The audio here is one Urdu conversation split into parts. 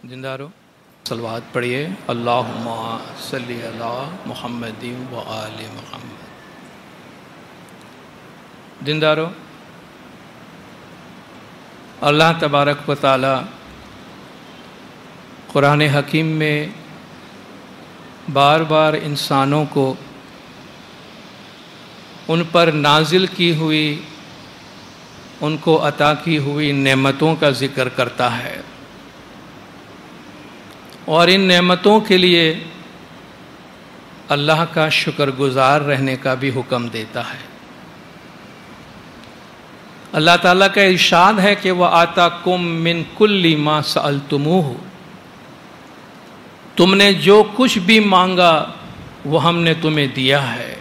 زندہ رہو، صلوات پڑھیے، اللہم صلی علی محمد و آل محمد۔ زندہ رہو۔ اللہ تبارک و تعالی قرآن حکیم میں بار بار انسانوں کو ان پر نازل کی ہوئی، ان کو عطا کی ہوئی نعمتوں کا ذکر کرتا ہے، اور ان نعمتوں کے لیے اللہ کا شکر گزار رہنے کا بھی حکم دیتا ہے۔ اللہ تعالیٰ کا ارشاد ہے کہ وَآتَاكُم مِّن كُلِّ مَا سَأَلْتُمُوهُ، تم نے جو کچھ بھی مانگا وہ ہم نے تمہیں دیا ہے۔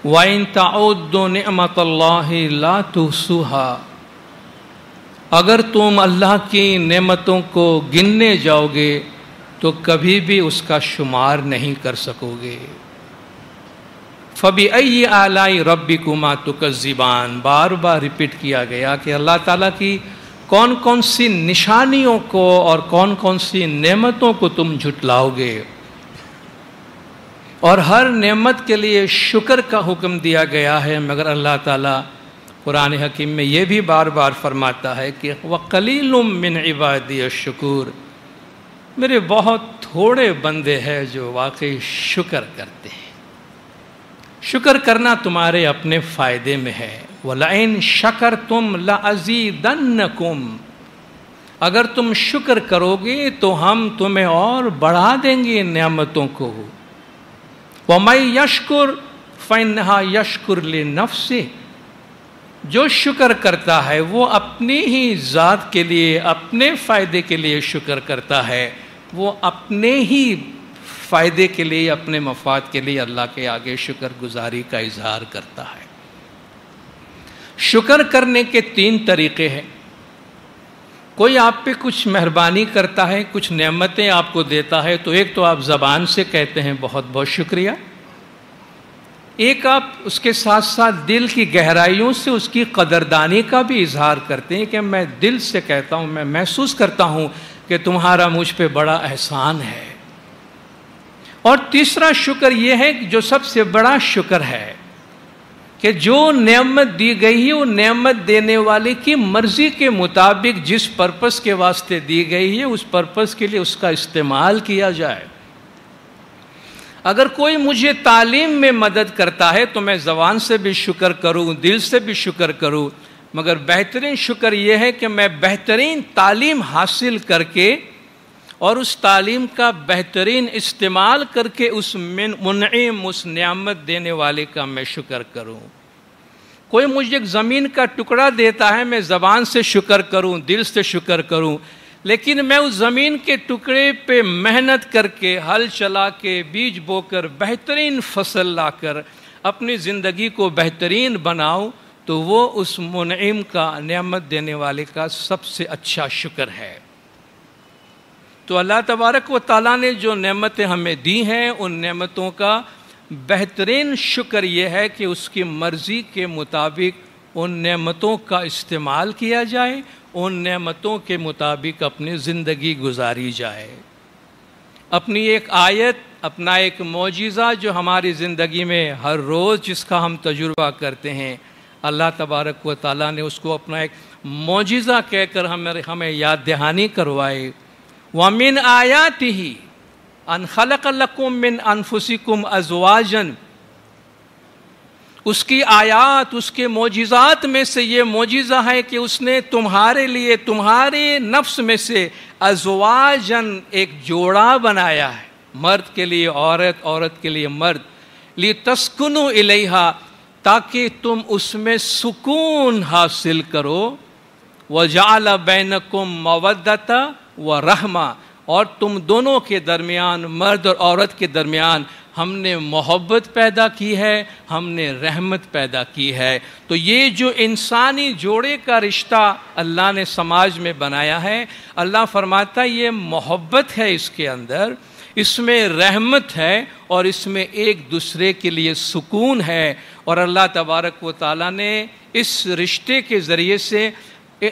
وَإِن تَعُدُّوا نِعْمَةَ اللَّهِ لَا تُحْصُوهَا، اگر تم اللہ کی نعمتوں کو گننے جاؤ گے تو کبھی بھی اس کا شمار نہیں کر سکو گے۔ فَبِأَيِّ آلَاءِ رَبِّكُمَا تُكَذِّبَانِ، بار بار ریپیٹ کیا گیا کہ اللہ تعالیٰ کی کون کون سی نشانیوں کو اور کون کون سی نعمتوں کو تم جھٹلاؤ گے، اور ہر نعمت کے لیے شکر کا حکم دیا گیا ہے، مگر اللہ تعالیٰ قرآن حکیم میں یہ بھی بار بار فرماتا ہے کہ وَقَلِيلٌ مِّنْ عِبَادِيَ الشُّكُورُ، میرے بہت تھوڑے بندے ہیں جو واقعی شکر کرتے ہیں۔ شکر کرنا تمہارے اپنے فائدے میں ہے۔ وَلَئِن شَكَرْتُمْ لَأَزِيدَنَّكُمْ، اگر تم شکر کرو گے تو ہم تمہیں اور بڑھا دیں گے نعمتوں کو۔ وَمَن يَشْكُرْ فَإِنَّمَا يَشْكُرُ لِنَفْسِهِ، جو شکر کرتا ہے وہ اپنی ہی ذات کے لیے، اپنے فائدے کے لیے شکر کرتا ہے، وہ اپنے ہی فائدے کے لیے، اپنے مفاد کے لیے اللہ کے آگے شکر گزاری کا اظہار کرتا ہے۔ شکر کرنے کے 3 طریقے ہیں۔ کوئی آپ پہ کچھ مہربانی کرتا ہے، کچھ نعمتیں آپ کو دیتا ہے، تو ایک تو آپ زبان سے کہتے ہیں بہت بہت شکریہ، ایک آپ اس کے ساتھ ساتھ دل کی گہرائیوں سے اس کی قدردانی کا بھی اظہار کرتے ہیں کہ میں دل سے کہتا ہوں، میں محسوس کرتا ہوں کہ تمہارا مجھ پہ بڑا احسان ہے۔ اور تیسرا شکر یہ ہے کہ جو سب سے بڑا شکر ہے کہ جو نعمت دی گئی ہے وہ نعمت دینے والے کی مرضی کے مطابق جس پرپس کے واسطے دی گئی ہے اس پرپس کے لیے اس کا استعمال کیا جائے۔ اگر کوئی مجھے تعلیم میں مدد کرتا ہے تو میں زبان سے بھی شکر کروں، دل سے بھی شکر کروں، مگر بہترین شکر یہ ہے کہ میں بہترین تعلیم حاصل کر کے اور اس تعلیم کا بہترین استعمال کر کے اس منعم، اس نعمت دینے والے کا میں شکر کروں۔ کوئی مجھے ایک زمین کا ٹکڑا دیتا ہے، میں زبان سے شکر کروں، دل سے شکر کروں، لیکن میں اس زمین کے ٹکڑے پہ محنت کر کے، ہل چلا کے، بیج بو کر، بہترین فصل لا کر اپنی زندگی کو بہترین بناؤں، تو وہ اس منعم کا، نعمت دینے والے کا سب سے اچھا شکر ہے۔ تو اللہ تبارک و تعالیٰ نے جو نعمتیں ہمیں دی ہیں، ان نعمتوں کا بہترین شکر یہ ہے کہ اس کی مرضی کے مطابق ان نعمتوں کا استعمال کیا جائے، ان نعمتوں کے مطابق اپنی زندگی گزاری جائے۔ اپنی ایک آیت، اپنا ایک معجزہ جو ہماری زندگی میں ہر روز جس کا ہم تجربہ کرتے ہیں، اللہ تبارک و تعالیٰ نے اس کو اپنا ایک معجزہ کہہ کر ہمیں یاد دہانی کروائے۔ وَمِنْ آيَاتِهِ أَنْ خَلَقَ لَكُم مِّنْ أَنفُسِكُمْ أَزْوَاجًا، اس کی آیات، اس کے معجزات میں سے یہ معجزہ ہے کہ اس نے تمہارے لیے، تمہارے نفس میں سے ازواجن، ایک جوڑا بنایا ہے، مرد کے لیے عورت، عورت کے لیے مرد، لِتَسْكُنُوا إِلَيْهَا، تاکہ تم اس میں سکون حاصل کرو، وَجَعَلَ بَيْنَكُمْ مَوَدَّةً وَرَحْمَةً، اور تم دونوں کے درمیان، مرد اور عورت کے درمیان ہم نے محبت پیدا کی ہے، ہم نے رحمت پیدا کی ہے۔ تو یہ جو انسانی جوڑے کا رشتہ اللہ نے سماج میں بنایا ہے، اللہ فرماتا ہے یہ محبت ہے اس کے اندر، اس میں رحمت ہے، اور اس میں ایک دوسرے کے لیے سکون ہے۔ اور اللہ تبارک و تعالیٰ نے اس رشتے کے ذریعے سے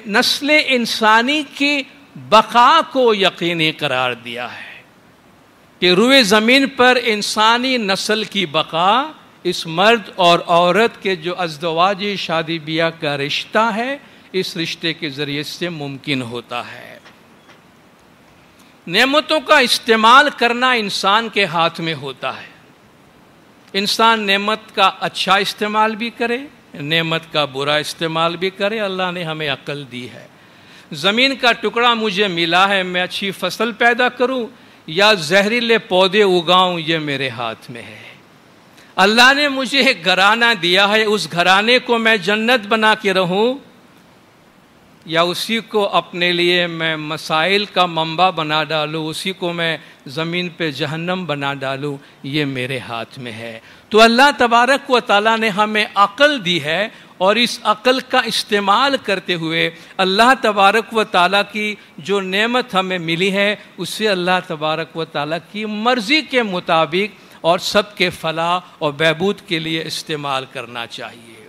نسل انسانی کی بقا کو یقینی قرار دیا ہے کہ روئے زمین پر انسانی نسل کی بقا اس مرد اور عورت کے جو ازدواجی شادی بیاہ کا رشتہ ہے، اس رشتے کے ذریعے سے ممکن ہوتا ہے۔ نعمتوں کا استعمال کرنا انسان کے ہاتھ میں ہوتا ہے۔ انسان نعمت کا اچھا استعمال بھی کرے، نعمت کا برا استعمال بھی کرے۔ اللہ نے ہمیں عقل دی ہے۔ زمین کا ٹکڑا مجھے ملا ہے، میں اچھی فصل پیدا کروں یا زہریلے پودے اگاؤں، یہ میرے ہاتھ میں ہے۔ اللہ نے مجھے ایک گھرانہ دیا ہے، اس گھرانے کو میں جنت بنا کے رہوں یا اسی کو اپنے لیے میں مسائل کا منبع بنا ڈالوں، اسی کو میں زمین پہ جہنم بنا ڈالوں، یہ میرے ہاتھ میں ہے۔ تو اللہ تبارک و تعالیٰ نے ہمیں عقل دی ہے، اور اس عقل کا استعمال کرتے ہوئے اللہ تبارک و تعالیٰ کی جو نعمت ہمیں ملی ہے اسے اللہ تبارک و تعالیٰ کی مرضی کے مطابق اور سب کے فلاح اور بہبود کے لیے استعمال کرنا چاہیے۔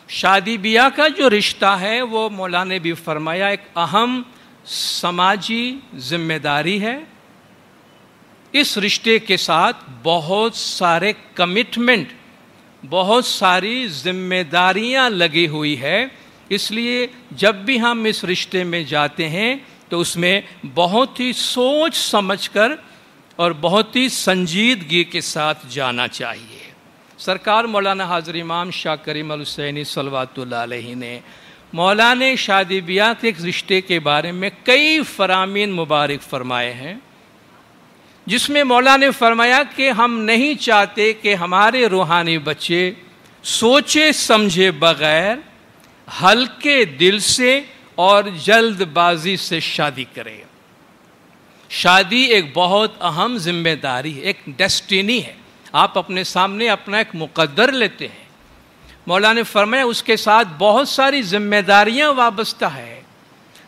شادی بیاہ کا جو رشتہ ہے وہ مولانا نے بھی فرمایا ایک اہم سماجی ذمہ داری ہے۔ اس رشتے کے ساتھ بہت سارے کمٹمنٹ، بہت ساری ذمہ داریاں لگی ہوئی ہے، اس لیے جب بھی ہم اس رشتے میں جاتے ہیں تو اس میں بہت ہی سوچ سمجھ کر اور بہت ہی سنجیدگی کے ساتھ جانا چاہیے۔ سرکار مولانا حاضر امام شاہ کریم الحسینی صلوات اللہ علیہ نے مولانا شادی بیاہ کے رشتے کے بارے میں کئی فرامین مبارک فرمائے ہیں، جس میں مولا نے فرمایا کہ ہم نہیں چاہتے کہ ہمارے روحانی بچے سوچے سمجھے بغیر ہلکے دل سے اور جلد بازی سے شادی کریں۔ شادی ایک بہت اہم ذمہ داری ہے، ایک ڈیسٹینی ہے۔ آپ اپنے سامنے اپنا ایک مقدر لیتے ہیں۔ مولا نے فرمایا اس کے ساتھ بہت ساری ذمہ داریاں وابستہ ہے۔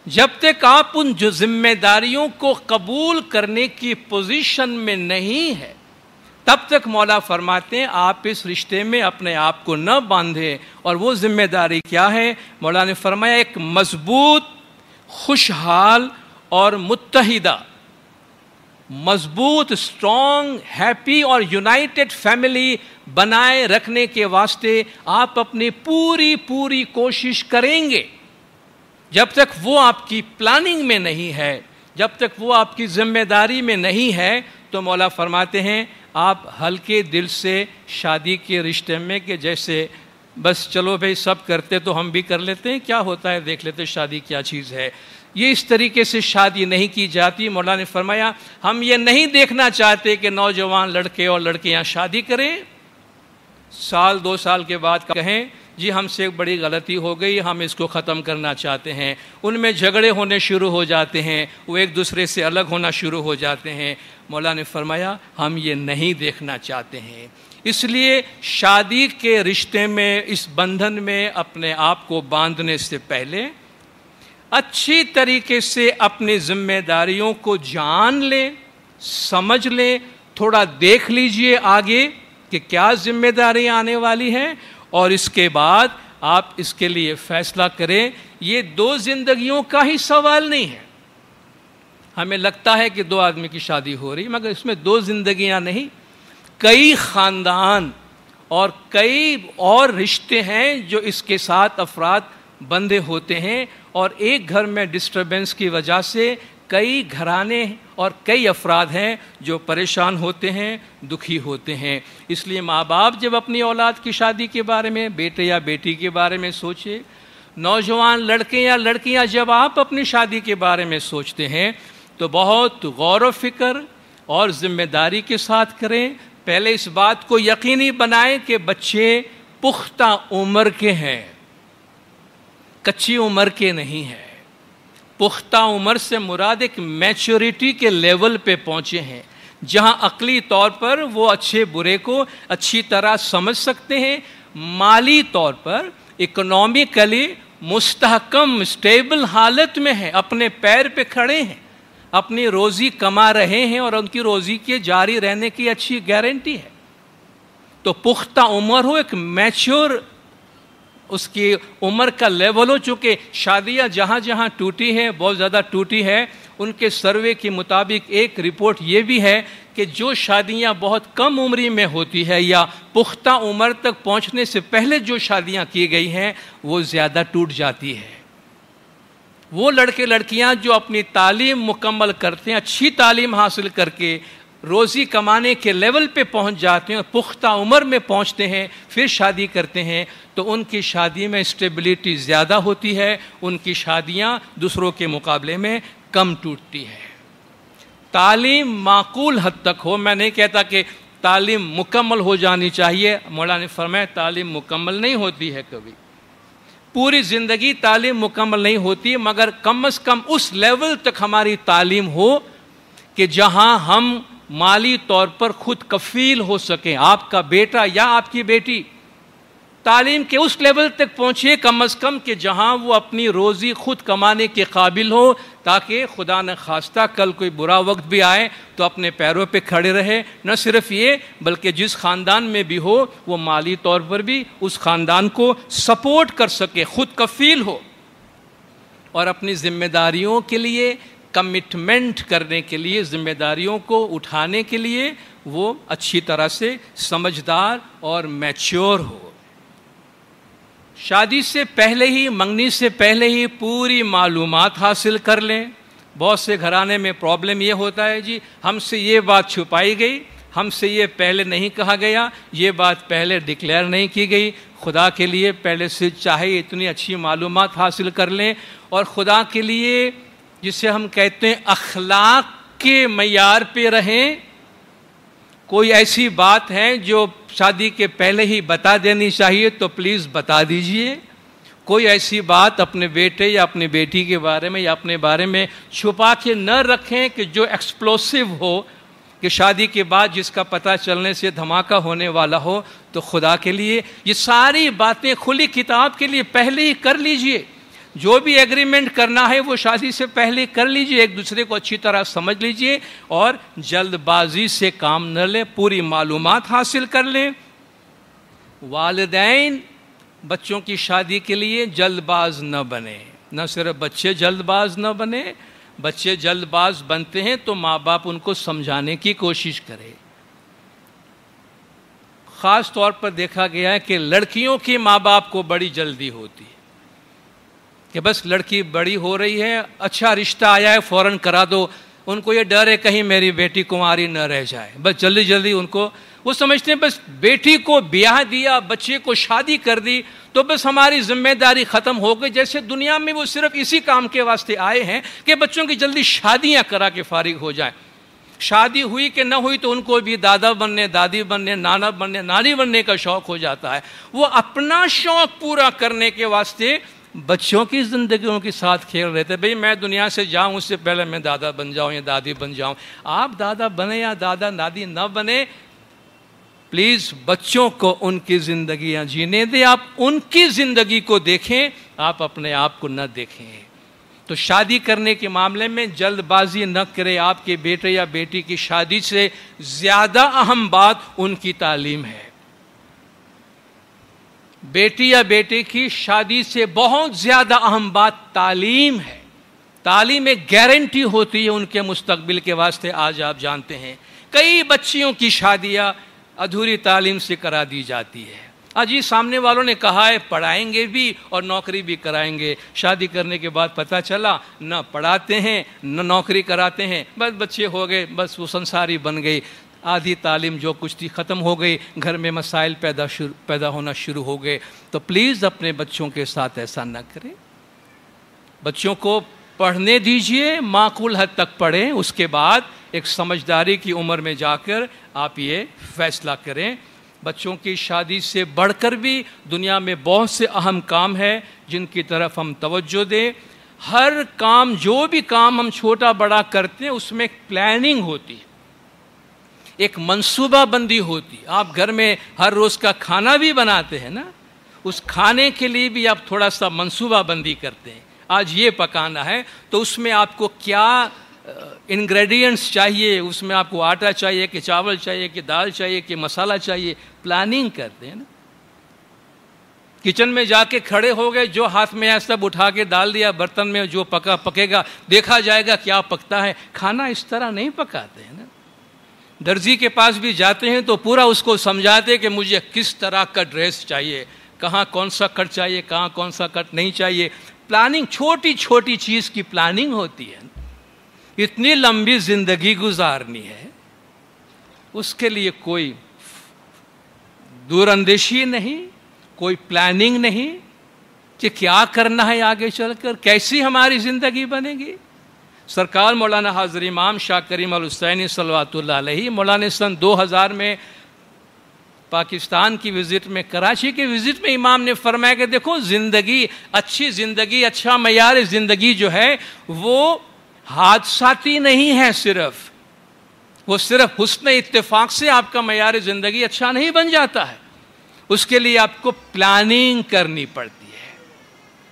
جب تک آپ ان جو ذمہ داریوں کو قبول کرنے کی پوزیشن میں نہیں ہے تب تک مولا فرماتے ہیں آپ اس رشتے میں اپنے آپ کو نہ باندھیں۔ اور وہ ذمہ داری کیا ہے؟ مولا نے فرمایا ایک مضبوط، خوشحال اور متحدہ، مضبوط، اسٹرانگ، ہیپی اور یونائٹڈ فیملی بنائے رکھنے کے واسطے آپ اپنی پوری کوشش کریں گے۔ جب تک وہ آپ کی پلاننگ میں نہیں ہے، جب تک وہ آپ کی ذمہ داری میں نہیں ہے تو مولا فرماتے ہیں آپ ہلکے دل سے شادی کے رشتے میں کہ جیسے بس چلو بھائی سب کرتے تو ہم بھی کر لیتے ہیں، کیا ہوتا ہے دیکھ لیتے، شادی کیا چیز ہے، یہ اس طریقے سے شادی نہیں کی جاتی۔ مولا نے فرمایا ہم یہ نہیں دیکھنا چاہتے کہ نوجوان لڑکے اور لڑکیاں شادی کریں، سال دو سال کے بعد کہیں جی ہم سے ایک بڑی غلطی ہو گئی، ہم اس کو ختم کرنا چاہتے ہیں، ان میں جھگڑے ہونے شروع ہو جاتے ہیں، وہ ایک دوسرے سے الگ ہونا شروع ہو جاتے ہیں۔ مولا نے فرمایا ہم یہ نہیں دیکھنا چاہتے ہیں، اس لیے شادی کے رشتے میں، اس بندھن میں اپنے آپ کو باندھنے سے پہلے اچھی طریقے سے اپنی ذمہ داریوں کو جان لیں، سمجھ لیں، تھوڑا دیکھ لیجئے آگے کہ کیا ذمہ داری آنے والی ہے، اور اس کے بعد آپ اس کے لیے فیصلہ کریں۔ یہ دو زندگیوں کا ہی سوال نہیں ہے۔ ہمیں لگتا ہے کہ دو آدمی کی شادی ہو رہی، مگر اس میں دو زندگیاں نہیں، کئی خاندان اور کئی اور رشتے ہیں جو اس کے ساتھ افراد بندھے ہوتے ہیں، اور ایک گھر میں ڈسٹربنس کی وجہ سے کئی گھرانے اور کئی افراد ہیں جو پریشان ہوتے ہیں، دکھی ہوتے ہیں۔ اس لیے ماں باپ جب اپنی اولاد کی شادی کے بارے میں، بیٹے یا بیٹی کے بارے میں سوچے، نوجوان لڑکے یا لڑکیاں جب آپ اپنی شادی کے بارے میں سوچتے ہیں تو بہت غور و فکر اور ذمہ داری کے ساتھ کریں۔ پہلے اس بات کو یقینی بنائیں کہ بچے پختہ عمر کے ہیں، کچی عمر کے نہیں ہیں۔ پختہ عمر سے مراد ایک میچورٹی کے لیول پہ پہنچے ہیں، جہاں عقلی طور پر وہ اچھے برے کو اچھی طرح سمجھ سکتے ہیں، مالی طور پر اکنومیکلی مستحکم اسٹیبل حالت میں ہیں، اپنے پیر پہ کھڑے ہیں، اپنی روزی کما رہے ہیں اور ان کی روزی کے جاری رہنے کی اچھی گارنٹی ہے۔ تو پختہ عمر ہو، ایک میچور اس کی عمر کا لیول ہو. چونکہ شادیاں جہاں جہاں ٹوٹی ہیں، بہت زیادہ ٹوٹی ہے، ان کے سروے کے مطابق ایک رپورٹ یہ بھی ہے کہ جو شادیاں بہت کم عمری میں ہوتی ہے یا پختہ عمر تک پہنچنے سے پہلے جو شادیاں کی گئی ہیں وہ زیادہ ٹوٹ جاتی ہے. وہ لڑکے لڑکیاں جو اپنی تعلیم مکمل کرتے ہیں، اچھی تعلیم حاصل کر کے روزی کمانے کے لیول پہ پہنچ جاتے ہیں، پختہ عمر میں پہنچتے ہیں، پھر شادی کرتے ہیں، تو ان کی شادی میں اسٹیبلٹی زیادہ ہوتی ہے، ان کی شادیاں دوسروں کے مقابلے میں کم ٹوٹتی ہے. تعلیم معقول حد تک ہو. میں نہیں کہتا کہ تعلیم مکمل ہو جانی چاہیے. مولانا نے فرمایا تعلیم مکمل نہیں ہوتی ہے کبھی، پوری زندگی تعلیم مکمل نہیں ہوتی، مگر کم از کم اس لیول تک ہماری تعلیم ہو کہ جہاں ہم مالی طور پر خود کفیل ہو سکیں. آپ کا بیٹا یا آپ کی بیٹی تعلیم کے اس لیول تک پہنچے کم از کم کہ جہاں وہ اپنی روزی خود کمانے کے قابل ہو، تاکہ خدا نہ خواستہ کل کوئی برا وقت بھی آئے تو اپنے پیروں پہ کھڑے رہے. نہ صرف یہ بلکہ جس خاندان میں بھی ہو وہ مالی طور پر بھی اس خاندان کو سپورٹ کر سکے، خود کفیل ہو، اور اپنی ذمہ داریوں کے لیے کمٹمنٹ کرنے کے لیے، ذمہ داریوں کو اٹھانے کے لیے وہ اچھی طرح سے سمجھدار اور میچور ہو. شادی سے پہلے ہی، منگنی سے پہلے ہی پوری معلومات حاصل کر لیں. بہت سے گھرانے میں پرابلم یہ ہوتا ہے، جی ہم سے یہ بات چھپائی گئی، ہم سے یہ پہلے نہیں کہا گیا، یہ بات پہلے ڈکلیئر نہیں کی گئی. خدا کے لیے پہلے سے چاہے اتنی اچھی معلومات حاصل کر لیں، اور خدا کے لیے جسے ہم کہتے ہیں اخلاق کے معیار پہ رہیں. کوئی ایسی بات ہے جو شادی کے پہلے ہی بتا دینی چاہیے تو پلیز بتا دیجئے. کوئی ایسی بات اپنے بیٹے یا اپنی بیٹی کے بارے میں یا اپنے بارے میں چھپا کے نہ رکھیں کہ جو ایکسپلوسیو ہو، کہ شادی کے بعد جس کا پتہ چلنے سے دھماکہ ہونے والا ہو. تو خدا کے لیے یہ ساری باتیں کھلی کتاب کے لیے پہلے ہی کر لیجئے. جو بھی ایگریمنٹ کرنا ہے وہ شادی سے پہلے کر لیجئے، ایک دوسرے کو اچھی طرح سمجھ لیجئے، اور جلد بازی سے کام نہ لیں، پوری معلومات حاصل کر لیں. والدین بچوں کی شادی کے لیے جلد باز نہ بنے. نہ صرف بچے جلد باز نہ بنے، بچے جلد باز بنتے ہیں تو ماں باپ ان کو سمجھانے کی کوشش کرے. خاص طور پر دیکھا گیا ہے کہ لڑکیوں کی ماں باپ کو بڑی جلدی ہوتی ہے کہ بس لڑکی بڑی ہو رہی ہے، اچھا رشتہ آیا ہے فوراً کرا دو. ان کو یہ ڈر ہے کہیں میری بیٹی کنواری نہ رہ جائے، بس جلدی جلدی ان کو، وہ سمجھتے ہیں بس بیٹی کو بیاہ دیا، بچے کو شادی کر دی تو بس ہماری ذمہ داری ختم ہو گئی. جیسے دنیا میں وہ صرف اسی کام کے واسطے آئے ہیں کہ بچوں کی جلدی شادیاں کرا کے فارغ ہو جائیں. شادی ہوئی کہ نہ ہوئی تو ان کو بھی دادا بننے، دادی بننے، نانا بننے، نانی بننے کا شوق ہو جاتا ہے. وہ اپنا شوق پورا کرنے کے واسطے بچوں کی زندگیوں کے ساتھ کھیل رہے تھے. بھئی میں دنیا سے جاؤں اس سے پہلے میں دادا بن جاؤں یا دادی بن جاؤں. آپ دادا بنے یا دادا دادی نہ بنے، پلیز بچوں کو ان کی زندگیاں جینے دیں. آپ ان کی زندگی کو دیکھیں، آپ اپنے آپ کو نہ دیکھیں. تو شادی کرنے کے معاملے میں جلد بازی نہ کرے. آپ کے بیٹے یا بیٹی کی شادی سے زیادہ اہم بات ان کی تعلیم ہے. بیٹی یا بیٹے کی شادی سے بہت زیادہ اہم بات تعلیم ہے. تعلیم ایک گارنٹی ہوتی ہے ان کے مستقبل کے واسطے. آج آپ جانتے ہیں کئی بچیوں کی شادیاں ادھوری تعلیم سے کرا دی جاتی ہے. جی سامنے والوں نے کہا ہے پڑھائیں گے بھی اور نوکری بھی کرائیں گے. شادی کرنے کے بعد پتہ چلا نہ پڑھاتے ہیں نہ نوکری کراتے ہیں، بس بچے ہو گئے، بس وہ سنساری بن گئی. آدھی تعلیم جو کچھ تھی ختم ہو گئی، گھر میں مسائل پیدا ہونا شروع ہو گئے. تو پلیز اپنے بچوں کے ساتھ ایسا نہ کریں. بچوں کو پڑھنے دیجئے، معقول حد تک پڑھیں، اس کے بعد ایک سمجھداری کی عمر میں جا کر آپ یہ فیصلہ کریں. بچوں کی شادی سے بڑھ کر بھی دنیا میں بہت سے اہم کام ہیں جن کی طرف ہم توجہ دیں. ہر کام، جو بھی کام ہم چھوٹا بڑا کرتے ہیں اس میں ایک پلاننگ ہوتی ہے، ایک منصوبہ بندی ہوتی. آپ گھر میں ہر روز کا کھانا بھی بناتے ہیں نا، اس کھانے کے لیے بھی آپ تھوڑا سا منصوبہ بندی کرتے ہیں. آج یہ پکانا ہے تو اس میں آپ کو کیا انگریڈینٹس چاہیے، اس میں آپ کو آٹا چاہیے کہ چاول چاہیے کہ دال چاہیے کہ مسالہ چاہیے، پلاننگ کرتے ہیں نا. کچن میں جا کے کھڑے ہو گئے, جو ہاتھ میں ہے سب اٹھا کے ڈال دیا برتن میں, جو پکا پکے گا, دیکھا جائے گا کیا پکتا ہے. کھانا اس طرح نہیں پکاتے ہیں نا. درزی کے پاس بھی جاتے ہیں تو پورا اس کو سمجھاتے کہ مجھے کس طرح کا ڈریس چاہیے, کہاں کون سا کٹ چاہیے, کہاں کون سا کٹ نہیں چاہیے. پلاننگ, چھوٹی چھوٹی چیز کی پلاننگ ہوتی ہے. اتنی لمبی زندگی گزارنی ہے, اس کے لیے کوئی دور اندیشی نہیں, کوئی پلاننگ نہیں کہ کیا کرنا ہے آگے چل کر, کیسی ہماری زندگی بنے گی. سرکار مولانا حاضر امام شاہ کریم الحسینی صلوات اللہ علیہ, مولانا سن 2000 میں پاکستان کی وزٹ میں, کراچی کی وزٹ میں امام نے فرمایا کہ دیکھو زندگی, اچھی زندگی, اچھا معیار زندگی جو ہے وہ حادثاتی نہیں ہے, وہ صرف حسن اتفاق سے آپ کا معیار زندگی اچھا نہیں بن جاتا ہے. اس کے لیے آپ کو پلاننگ کرنی پڑتی ہے.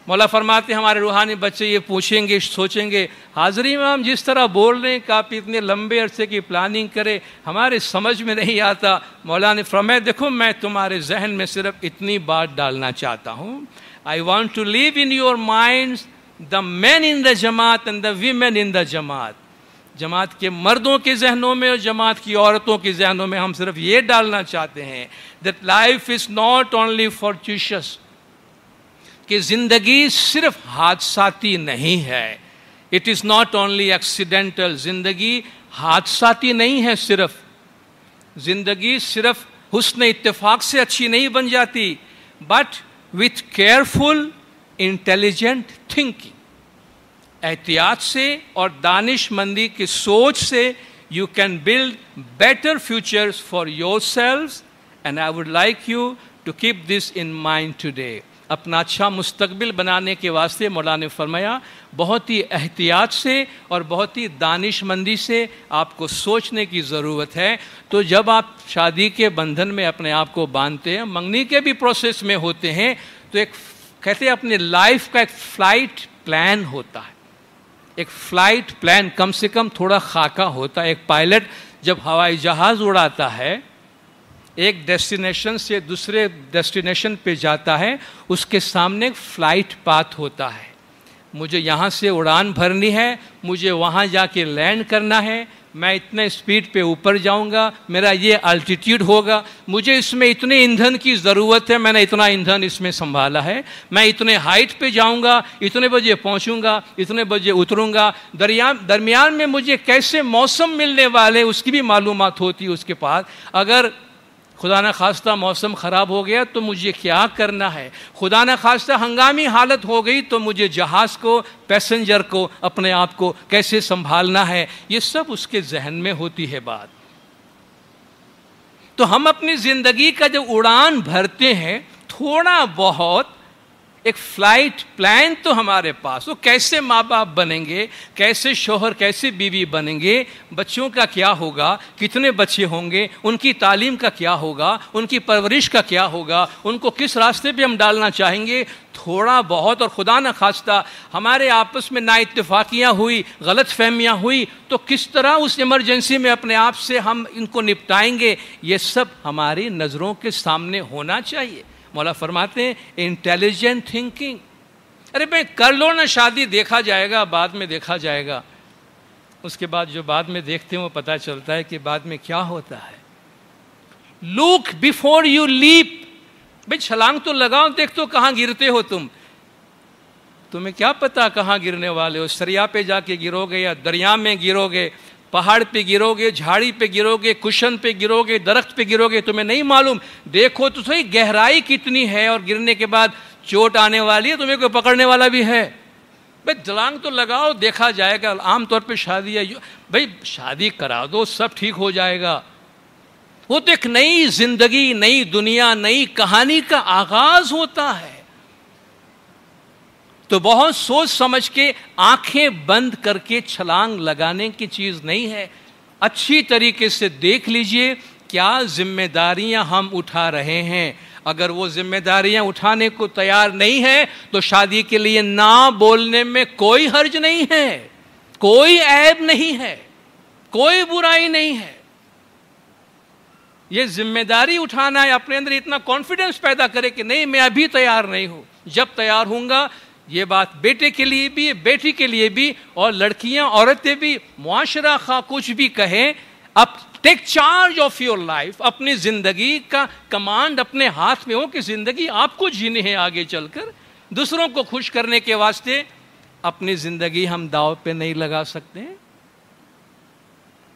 مولا فرماتے ہیں ہمارے روحانی بچے یہ پوچھیں گے, سوچیں گے, حاضر امام جس طرح بول رہے ہیں کہ آپ اتنے لمبے عرصے کی پلاننگ کرے, ہمارے سمجھ میں نہیں آتا. مولا نے فرمایا دیکھو میں تمہارے ذہن میں صرف اتنی بات ڈالنا چاہتا ہوں, I want to leave in your minds the men in the جماعت and the women in the جماعت. جماعت کے مردوں کے ذہنوں میں اور جماعت کی عورتوں کے ذہنوں میں ہم صرف یہ ڈالنا چاہتے ہیں that life is not only fortuitous, کہ زندگی صرف حادثاتی نہیں ہے. It is not only accidental, زندگی حادثاتی نہیں ہے, صرف زندگی صرف حسن اتفاق سے اچھی نہیں بن جاتی, but with careful intelligent thinking, احتیاط سے اور دانش مندی کی سوچ سے you can build better futures for yourselves, and I would like you to keep this in mind today. اپنا اچھا مستقبل بنانے کے واسطے مولا نے فرمایا بہت ہی احتیاط سے اور بہت ہی دانش مندی سے آپ کو سوچنے کی ضرورت ہے. تو جب آپ شادی کے بندھن میں اپنے آپ کو باندھتے ہیں, منگنی کے بھی پروسیس میں ہوتے ہیں, تو ایک کہتے ہیں اپنے لائف کا ایک فلائٹ پلان ہوتا ہے. ایک فلائٹ پلان کم سے کم تھوڑا خاکہ ہوتا ہے. ایک پائلٹ جب ہوائی جہاز اڑاتا ہے, ایک ڈیسٹینیشن سے دوسرے ڈیسٹینیشن پہ جاتا ہے, اس کے سامنے ایک فلائٹ پاتھ ہوتا ہے. مجھے یہاں سے اڑان بھرنی ہے, مجھے وہاں جا کے لینڈ کرنا ہے, میں اتنے سپیڈ پہ اوپر جاؤں گا, میرا یہ الٹیٹیوڈ ہوگا, مجھے اس میں اتنے ایندھن کی ضرورت ہے, میں نے اتنا ایندھن اس میں سنبھالا ہے, میں اتنے ہائٹ پہ جاؤں گا, اتنے بجے پہنچوں گا, اتنے بجے اتروں گا, درمیان میں مجھے کیسے موسم ملنے والے اس کی بھی معلومات ہوتی ہے اس کے پاس. اگر خدا نہ خواستہ موسم خراب ہو گیا تو مجھے کیا کرنا ہے, خدا نہ خواستہ ہنگامی حالت ہو گئی تو مجھے جہاز کو, پیسنجر کو, اپنے آپ کو کیسے سنبھالنا ہے, یہ سب اس کے ذہن میں ہوتی ہے بات. تو ہم اپنی زندگی کا جب اڑان بھرتے ہیں, تھوڑا بہت ایک فلائٹ پلان تو ہمارے پاس, وہ کیسے ماں باپ بنیں گے, کیسے شوہر, کیسے بیوی بنیں گے, بچوں کا کیا ہوگا, کتنے بچے ہوں گے, ان کی تعلیم کا کیا ہوگا, ان کی پرورش کا کیا ہوگا, ان کو کس راستے پہ ہم ڈالنا چاہیں گے. تھوڑا بہت, اور خدا نہ خواستہ ہمارے آپس میں نا اتفاقیاں ہوئی, غلط فہمیاں ہوئی, تو کس طرح اس ایمرجنسی میں اپنے آپ سے ہم ان کو نپٹائیں گے, یہ سب ہماری نظروں کے سامنے ہونا چاہیے. مولا فرماتے ہیں انٹیلیجنٹ تھنکنگ. ارے بھائی کر لو نا شادی, دیکھا جائے گا, بعد میں دیکھا جائے گا. اس کے بعد جو بعد میں دیکھتے ہیں وہ پتہ چلتا ہے کہ بعد میں کیا ہوتا ہے. لک بیفور یو لیپ. بھائی چھلانگ تو لگاؤ, دیکھ تو کہاں گرتے ہو تم, تمہیں کیا پتا کہاں گرنے والے ہو. سریا پہ جا کے گرو گے یا دریا میں گرو گے, پہاڑ پہ گرو گے, جھاڑی پہ گرو گے, کشن پہ گرو گے, درخت پہ گرو گے, تمہیں نہیں معلوم. دیکھو تو صحیح گہرائی کتنی ہے, اور گرنے کے بعد چوٹ آنے والی ہے, تمہیں کوئی پکڑنے والا بھی ہے. بھائی چھلانگ تو لگاؤ, دیکھا جائے گا. عام طور پہ شادی ہے, بھائی شادی کرا دو, سب ٹھیک ہو جائے گا. وہ تو ایک نئی زندگی, نئی دنیا, نئی کہانی کا آغاز ہوتا ہے. تو بہت سوچ سمجھ کے, آنکھیں بند کر کے چھلانگ لگانے کی چیز نہیں ہے. اچھی طریقے سے دیکھ لیجئے کیا ذمہ داریاں ہم اٹھا رہے ہیں. اگر وہ ذمہ داریاں اٹھانے کو تیار نہیں ہے تو شادی کے لیے نہ بولنے میں کوئی حرج نہیں ہے, کوئی عیب نہیں ہے, کوئی برائی نہیں ہے. یہ ذمہ داری اٹھانا ہے، اپنے اندر اتنا کانفیڈنس پیدا کرے کہ نہیں میں ابھی تیار نہیں ہوں، جب تیار ہوں گا. یہ بات بیٹے کے لیے بھی، بیٹی کے لیے بھی، اور لڑکیاں عورتیں بھی، معاشرہ خواہ کچھ بھی کہیں، اب take charge of your life. اپنی زندگی کا کمانڈ اپنے ہاتھ میں ہو کہ زندگی آپ کو جینی ہے آگے چل کر. دوسروں کو خوش کرنے کے واسطے اپنی زندگی ہم داؤ پہ نہیں لگا سکتے.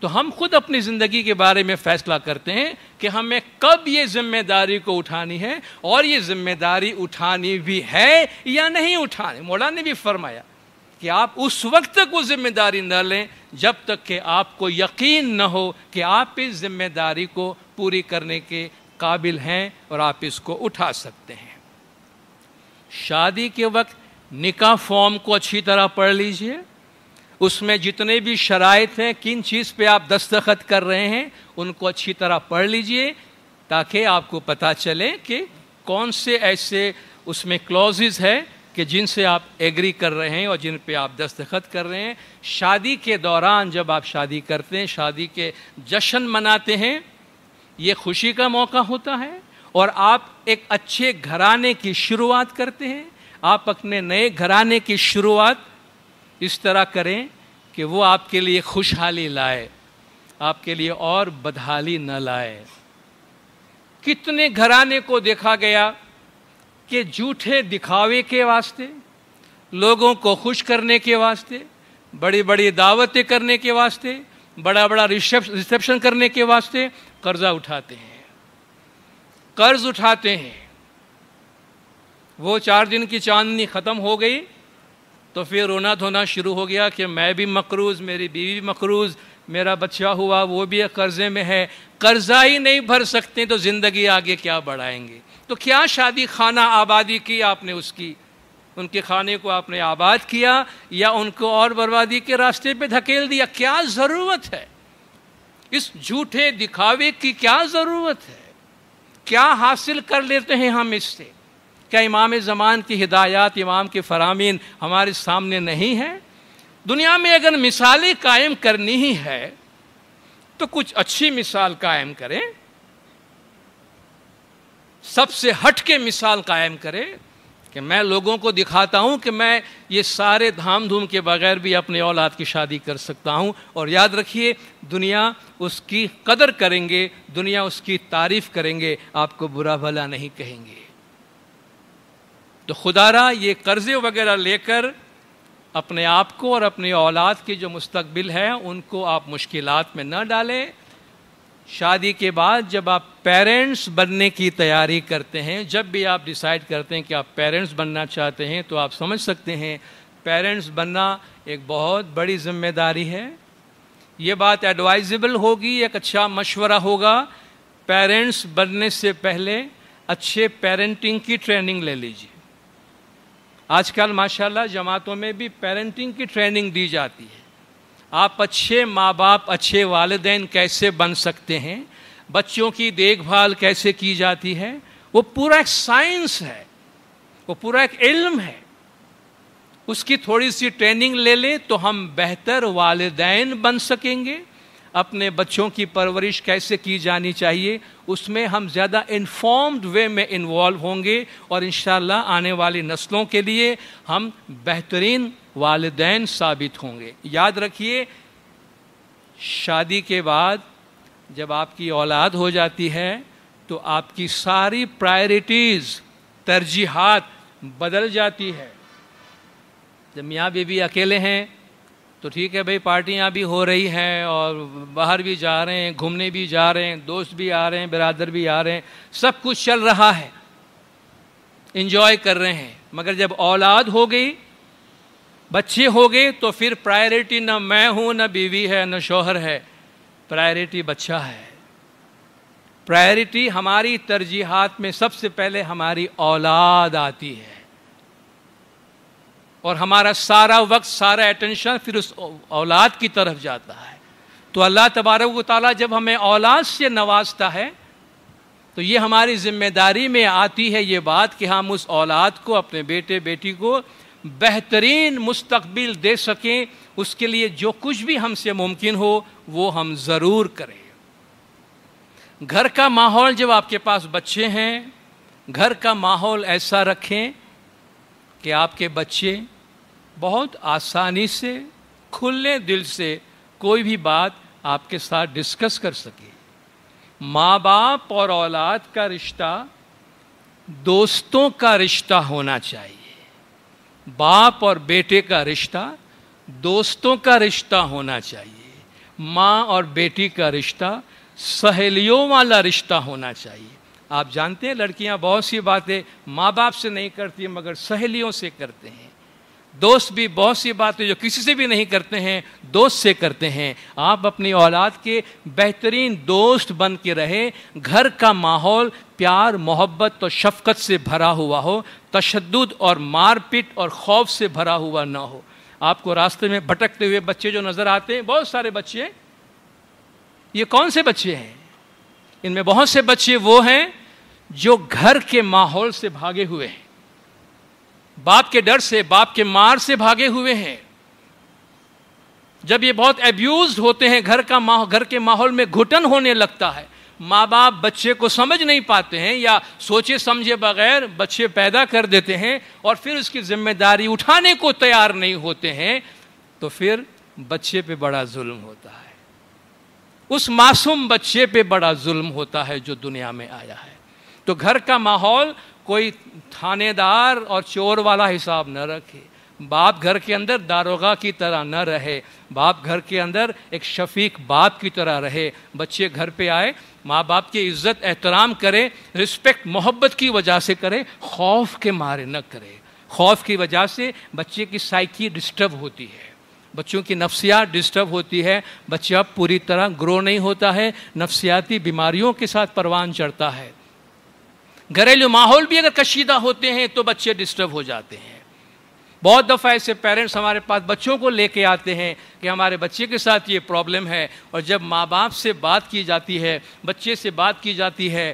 تو ہم خود اپنی زندگی کے بارے میں فیصلہ کرتے ہیں کہ ہمیں کب یہ ذمہ داری کو اٹھانی ہے، اور یہ ذمہ داری اٹھانی بھی ہے یا نہیں اٹھانی. مولانا نے بھی فرمایا کہ آپ اس وقت تک وہ ذمہ داری نہ لیں جب تک کہ آپ کو یقین نہ ہو کہ آپ اس ذمہ داری کو پوری کرنے کے قابل ہیں اور آپ اس کو اٹھا سکتے ہیں. شادی کے وقت نکاح فارم کو اچھی طرح پڑھ لیجئے. اس میں جتنے بھی شرائط ہیں، کن چیز پہ آپ دستخط کر رہے ہیں، ان کو اچھی طرح پڑھ لیجئے تاکہ آپ کو پتہ چلے کہ کون سے ایسے اس میں کلوزز ہے کہ جن سے آپ ایگری کر رہے ہیں اور جن پہ آپ دستخط کر رہے ہیں. شادی کے دوران جب آپ شادی کرتے ہیں، شادی کے جشن مناتے ہیں، یہ خوشی کا موقع ہوتا ہے، اور آپ ایک اچھے گھرانے کی شروعات کرتے ہیں. آپ اپنے نئے گھرانے کی شروعات اس طرح کریں کہ وہ آپ کے لیے خوشحالی لائے، آپ کے لیے اور بدحالی نہ لائے. کتنے گھرانے کو دیکھا گیا کہ جھوٹے دکھاوے کے واسطے، لوگوں کو خوش کرنے کے واسطے، بڑی بڑی دعوتیں کرنے کے واسطے، بڑا بڑا ریسیپشن کرنے کے واسطے قرضہ اٹھاتے ہیں، قرض اٹھاتے ہیں. وہ 4 دن کی چاندنی ختم ہو گئی تو پھر رونا دھونا شروع ہو گیا کہ میں بھی مقروض، میری بیوی بھی مقروض، میرا بچہ ہوا وہ بھی قرضے میں ہے. قرضہ ہی نہیں بھر سکتے تو زندگی آگے کیا بڑھائیں گے؟ تو کیا شادی خانہ آبادی کی آپ نے، اس کی ان کے خانے کو آپ نے آباد کیا یا ان کو اور بربادی کے راستے پہ دھکیل دیا؟ کیا ضرورت ہے اس جھوٹے دکھاوے کی؟ کیا ضرورت ہے؟ کیا حاصل کر لیتے ہیں ہم اس سے؟ کیا امام زمان کی ہدایات، امام کے فرامین ہمارے سامنے نہیں ہیں؟ دنیا میں اگر مثالیں قائم کرنی ہی ہے تو کچھ اچھی مثال قائم کریں، سب سے ہٹ کے مثال قائم کریں کہ میں لوگوں کو دکھاتا ہوں کہ میں یہ سارے دھام دھوم کے بغیر بھی اپنے اولاد کی شادی کر سکتا ہوں. اور یاد رکھیے دنیا اس کی قدر کریں گے، دنیا اس کی تعریف کریں گے، آپ کو برا بھلا نہیں کہیں گے. تو خدا را یہ قرضے وغیرہ لے کر اپنے آپ کو اور اپنی اولاد کی جو مستقبل ہے ان کو آپ مشکلات میں نہ ڈالیں. شادی کے بعد جب آپ پیرنٹس بننے کی تیاری کرتے ہیں، جب بھی آپ ڈیسائیڈ کرتے ہیں کہ آپ پیرنٹس بننا چاہتے ہیں، تو آپ سمجھ سکتے ہیں پیرنٹس بننا ایک بہت بڑی ذمہ داری ہے. یہ بات ایڈوائزبل ہوگی، ایک اچھا مشورہ ہوگا. پیرنٹس بننے سے پہلے اچھے پیرنٹنگ کی ٹریننگ لے لیجیے. آج کل ماشاءاللہ جماعتوں میں بھی پیرنٹنگ کی ٹریننگ دی جاتی ہے. آپ اچھے ماں باپ، اچھے والدین کیسے بن سکتے ہیں، بچوں کی دیکھ بھال کیسے کی جاتی ہے، وہ پورا ایک سائنس ہے، وہ پورا ایک علم ہے. اس کی تھوڑی سی ٹریننگ لے لیں تو ہم بہتر والدین بن سکیں گے. اپنے بچوں کی پرورش کیسے کی جانی چاہیے اس میں ہم زیادہ انفارمڈ وے میں انوالو ہوں گے، اور انشاءاللہ آنے والی نسلوں کے لیے ہم بہترین والدین ثابت ہوں گے. یاد رکھیے شادی کے بعد جب آپ کی اولاد ہو جاتی ہے تو آپ کی ساری پرائرٹیز، ترجیحات بدل جاتی ہے. جب میاں بیوی اکیلے ہیں تو ٹھیک ہے بھائی، پارٹیاں بھی ہو رہی ہیں اور باہر بھی جا رہے ہیں، گھومنے بھی جا رہے ہیں، دوست بھی آ رہے ہیں، برادر بھی آ رہے ہیں، سب کچھ چل رہا ہے، انجوائے کر رہے ہیں. مگر جب اولاد ہو گئی، بچے ہو گئے، تو پھر پرائرٹی نہ میں ہوں، نہ بیوی ہے، نہ شوہر ہے، پرائرٹی بچہ ہے. پرائرٹی ہماری ترجیحات میں سب سے پہلے ہماری اولاد آتی ہے، اور ہمارا سارا وقت، سارا اٹینشن پھر اس اولاد کی طرف جاتا ہے. تو اللہ تبارک و تعالیٰ جب ہمیں اولاد سے نوازتا ہے تو یہ ہماری ذمہ داری میں آتی ہے یہ بات کہ ہم اس اولاد کو، اپنے بیٹے بیٹی کو بہترین مستقبل دے سکیں. اس کے لیے جو کچھ بھی ہم سے ممکن ہو وہ ہم ضرور کریں. گھر کا ماحول جب آپ کے پاس بچے ہیں، گھر کا ماحول ایسا رکھیں کہ آپ کے بچے بہت آسانی سے کھلے دل سے کوئی بھی بات آپ کے ساتھ ڈسکس کر سکے۔ ماں باپ اور اولاد کا رشتہ دوستوں کا رشتہ ہونا چاہیے، باپ اور بیٹے کا رشتہ دوستوں کا رشتہ ہونا چاہیے، ماں اور بیٹی کا رشتہ سہیلیوں والا رشتہ ہونا چاہیے۔ آپ جانتے ہیں لڑکیاں بہت سی باتیں ماں باپ سے نہیں کرتی مگر سہیلیوں سے کرتے ہیں، دوست بھی بہت سی باتیں جو کسی سے بھی نہیں کرتے ہیں دوست سے کرتے ہیں۔ آپ اپنی اولاد کے بہترین دوست بن کے رہے، گھر کا ماحول پیار محبت اور شفقت سے بھرا ہوا ہو، تشدد اور مار پیٹ اور خوف سے بھرا ہوا نہ ہو۔ آپ کو راستے میں بھٹکتے ہوئے بچے جو نظر آتے ہیں، بہت سارے بچے، یہ کون سے بچے ہیں؟ ان میں بہت سے بچے وہ ہیں جو گھر کے ماحول سے بھاگے ہوئے ہیں، باپ کے ڈر سے، باپ کے مار سے بھاگے ہوئے ہیں۔ جب یہ بہت ایبیوزڈ ہوتے ہیں، گھر کے ماحول میں گھٹن ہونے لگتا ہے، ماں باپ بچے کو سمجھ نہیں پاتے ہیں یا سوچے سمجھے بغیر بچے پیدا کر دیتے ہیں اور پھر اس کی ذمہ داری اٹھانے کو تیار نہیں ہوتے ہیں، تو پھر بچے پہ بڑا ظلم ہوتا ہے، اس معصوم بچے پہ بڑا ظلم ہوتا ہے جو دنیا میں آیا ہے۔ تو گھر کا ماحول کوئی تھانے دار اور چور والا حساب نہ رکھے، باپ گھر کے اندر داروغہ کی طرح نہ رہے، باپ گھر کے اندر ایک شفیق باپ کی طرح رہے۔ بچے گھر پہ آئے، ماں باپ کی عزت احترام کرے، رسپیکٹ محبت کی وجہ سے کرے، خوف کے مارے نہ کرے۔ خوف کی وجہ سے بچے کی سائیکی ڈسٹرب ہوتی ہے، بچوں کی نفسیات ڈسٹرب ہوتی ہے، بچہ پوری طرح گرو نہیں ہوتا ہے، نفسیاتی بیماریوں کے ساتھ پروان چڑھتا ہے۔ گھریلو ماحول بھی اگر کشیدہ ہوتے ہیں تو بچے ڈسٹرب ہو جاتے ہیں۔ بہت دفعہ ایسے پیرنٹس ہمارے پاس بچوں کو لے کے آتے ہیں کہ ہمارے بچے کے ساتھ یہ پرابلم ہے، اور جب ماں باپ سے بات کی جاتی ہے، بچے سے بات کی جاتی ہے،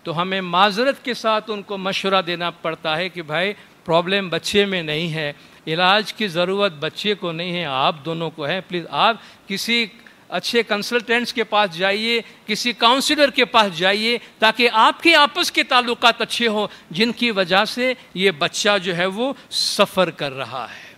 تو ہمیں معذرت کے ساتھ ان کو مشورہ دینا پڑتا ہے کہ بھائی پرابلم بچے میں نہیں ہے، علاج کی ضرورت بچے کو نہیں ہے، آپ دونوں کو ہے، پلیز آپ کسی اچھے کنسلٹنٹس کے پاس جائیے، کسی کاؤنسلر کے پاس جائیے، تاکہ آپ کے آپس کے تعلقات اچھے ہوں، جن کی وجہ سے یہ بچہ جو ہے وہ سفر کر رہا ہے۔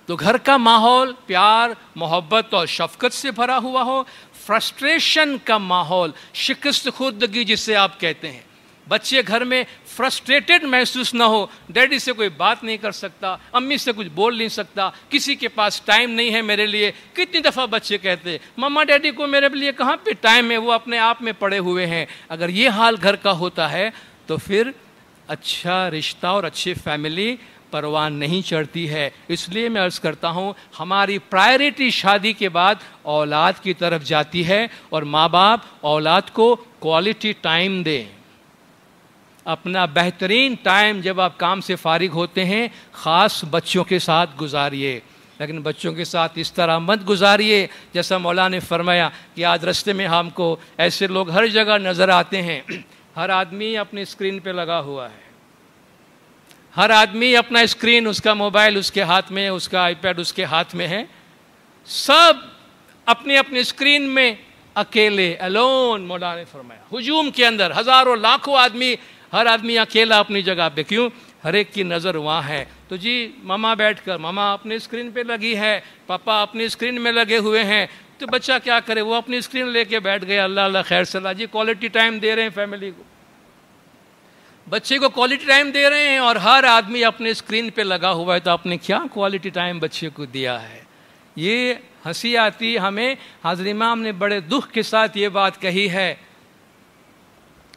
تو گھر کا ماحول پیار محبت اور شفقت سے بھرا ہوا ہو، فرسٹریشن کا ماحول، شکست خوردگی جسے آپ کہتے ہیں، بچے گھر میں فرسٹریٹڈ محسوس نہ ہو، ڈیڈی سے کوئی بات نہیں کر سکتا، امی سے کچھ بول نہیں سکتا، کسی کے پاس ٹائم نہیں ہے میرے لیے۔ کتنی دفعہ بچے کہتے ہیں مما ڈیڈی کو میرے لیے کہاں پہ ٹائم ہے، وہ اپنے آپ میں پڑے ہوئے ہیں۔ اگر یہ حال گھر کا ہوتا ہے تو پھر اچھا رشتہ اور اچھی فیملی پروان نہیں چڑھتی ہے۔ اس لیے میں عرض کرتا ہوں ہماری پرائرٹی شادی کے بعد اولاد کی طرف جاتی ہے، اور ماں باپ اولاد کو کوالٹی ٹائم دیں۔ اپنا بہترین ٹائم جب آپ کام سے فارغ ہوتے ہیں خاص بچوں کے ساتھ گزاریے، لیکن بچوں کے ساتھ اس طرح مت گزاریے جیسا مولا نے فرمایا کہ آج رستے میں ہم کو ایسے لوگ ہر جگہ نظر آتے ہیں، ہر آدمی اپنی اسکرین پہ لگا ہوا ہے، ہر آدمی اپنا اسکرین، اس کا موبائل اس کے ہاتھ میں ہے، اس کا آئی پیڈ اس کے ہاتھ میں ہے، سب اپنی اپنی اسکرین میں اکیلے الون، مولا نے فرمایا ہجوم کے اندر ہزاروں لاکھوں آدمی، ہر آدمی اکیلا اپنی جگہ پہ، کیوں؟ ہر ایک کی نظر وہاں ہے۔ تو جی ماما بیٹھ کر، ماما اپنی اسکرین پہ لگی ہے، پاپا اپنی اسکرین میں لگے ہوئے ہیں، تو بچہ کیا کرے؟ وہ اپنی اسکرین لے کے بیٹھ گیا، اللہ اللہ خیر صلاح، جی کوالٹی ٹائم دے رہے ہیں فیملی کو، بچے کو کوالٹی ٹائم دے رہے ہیں، اور ہر آدمی اپنے اسکرین پہ لگا ہوا ہے، تو آپ نے کیا کوالٹی ٹائم بچے کو دیا ہے؟ یہ ہنسی آتی ہمیں۔ حضرت امام نے بڑے دکھ کے ساتھ یہ بات کہی ہے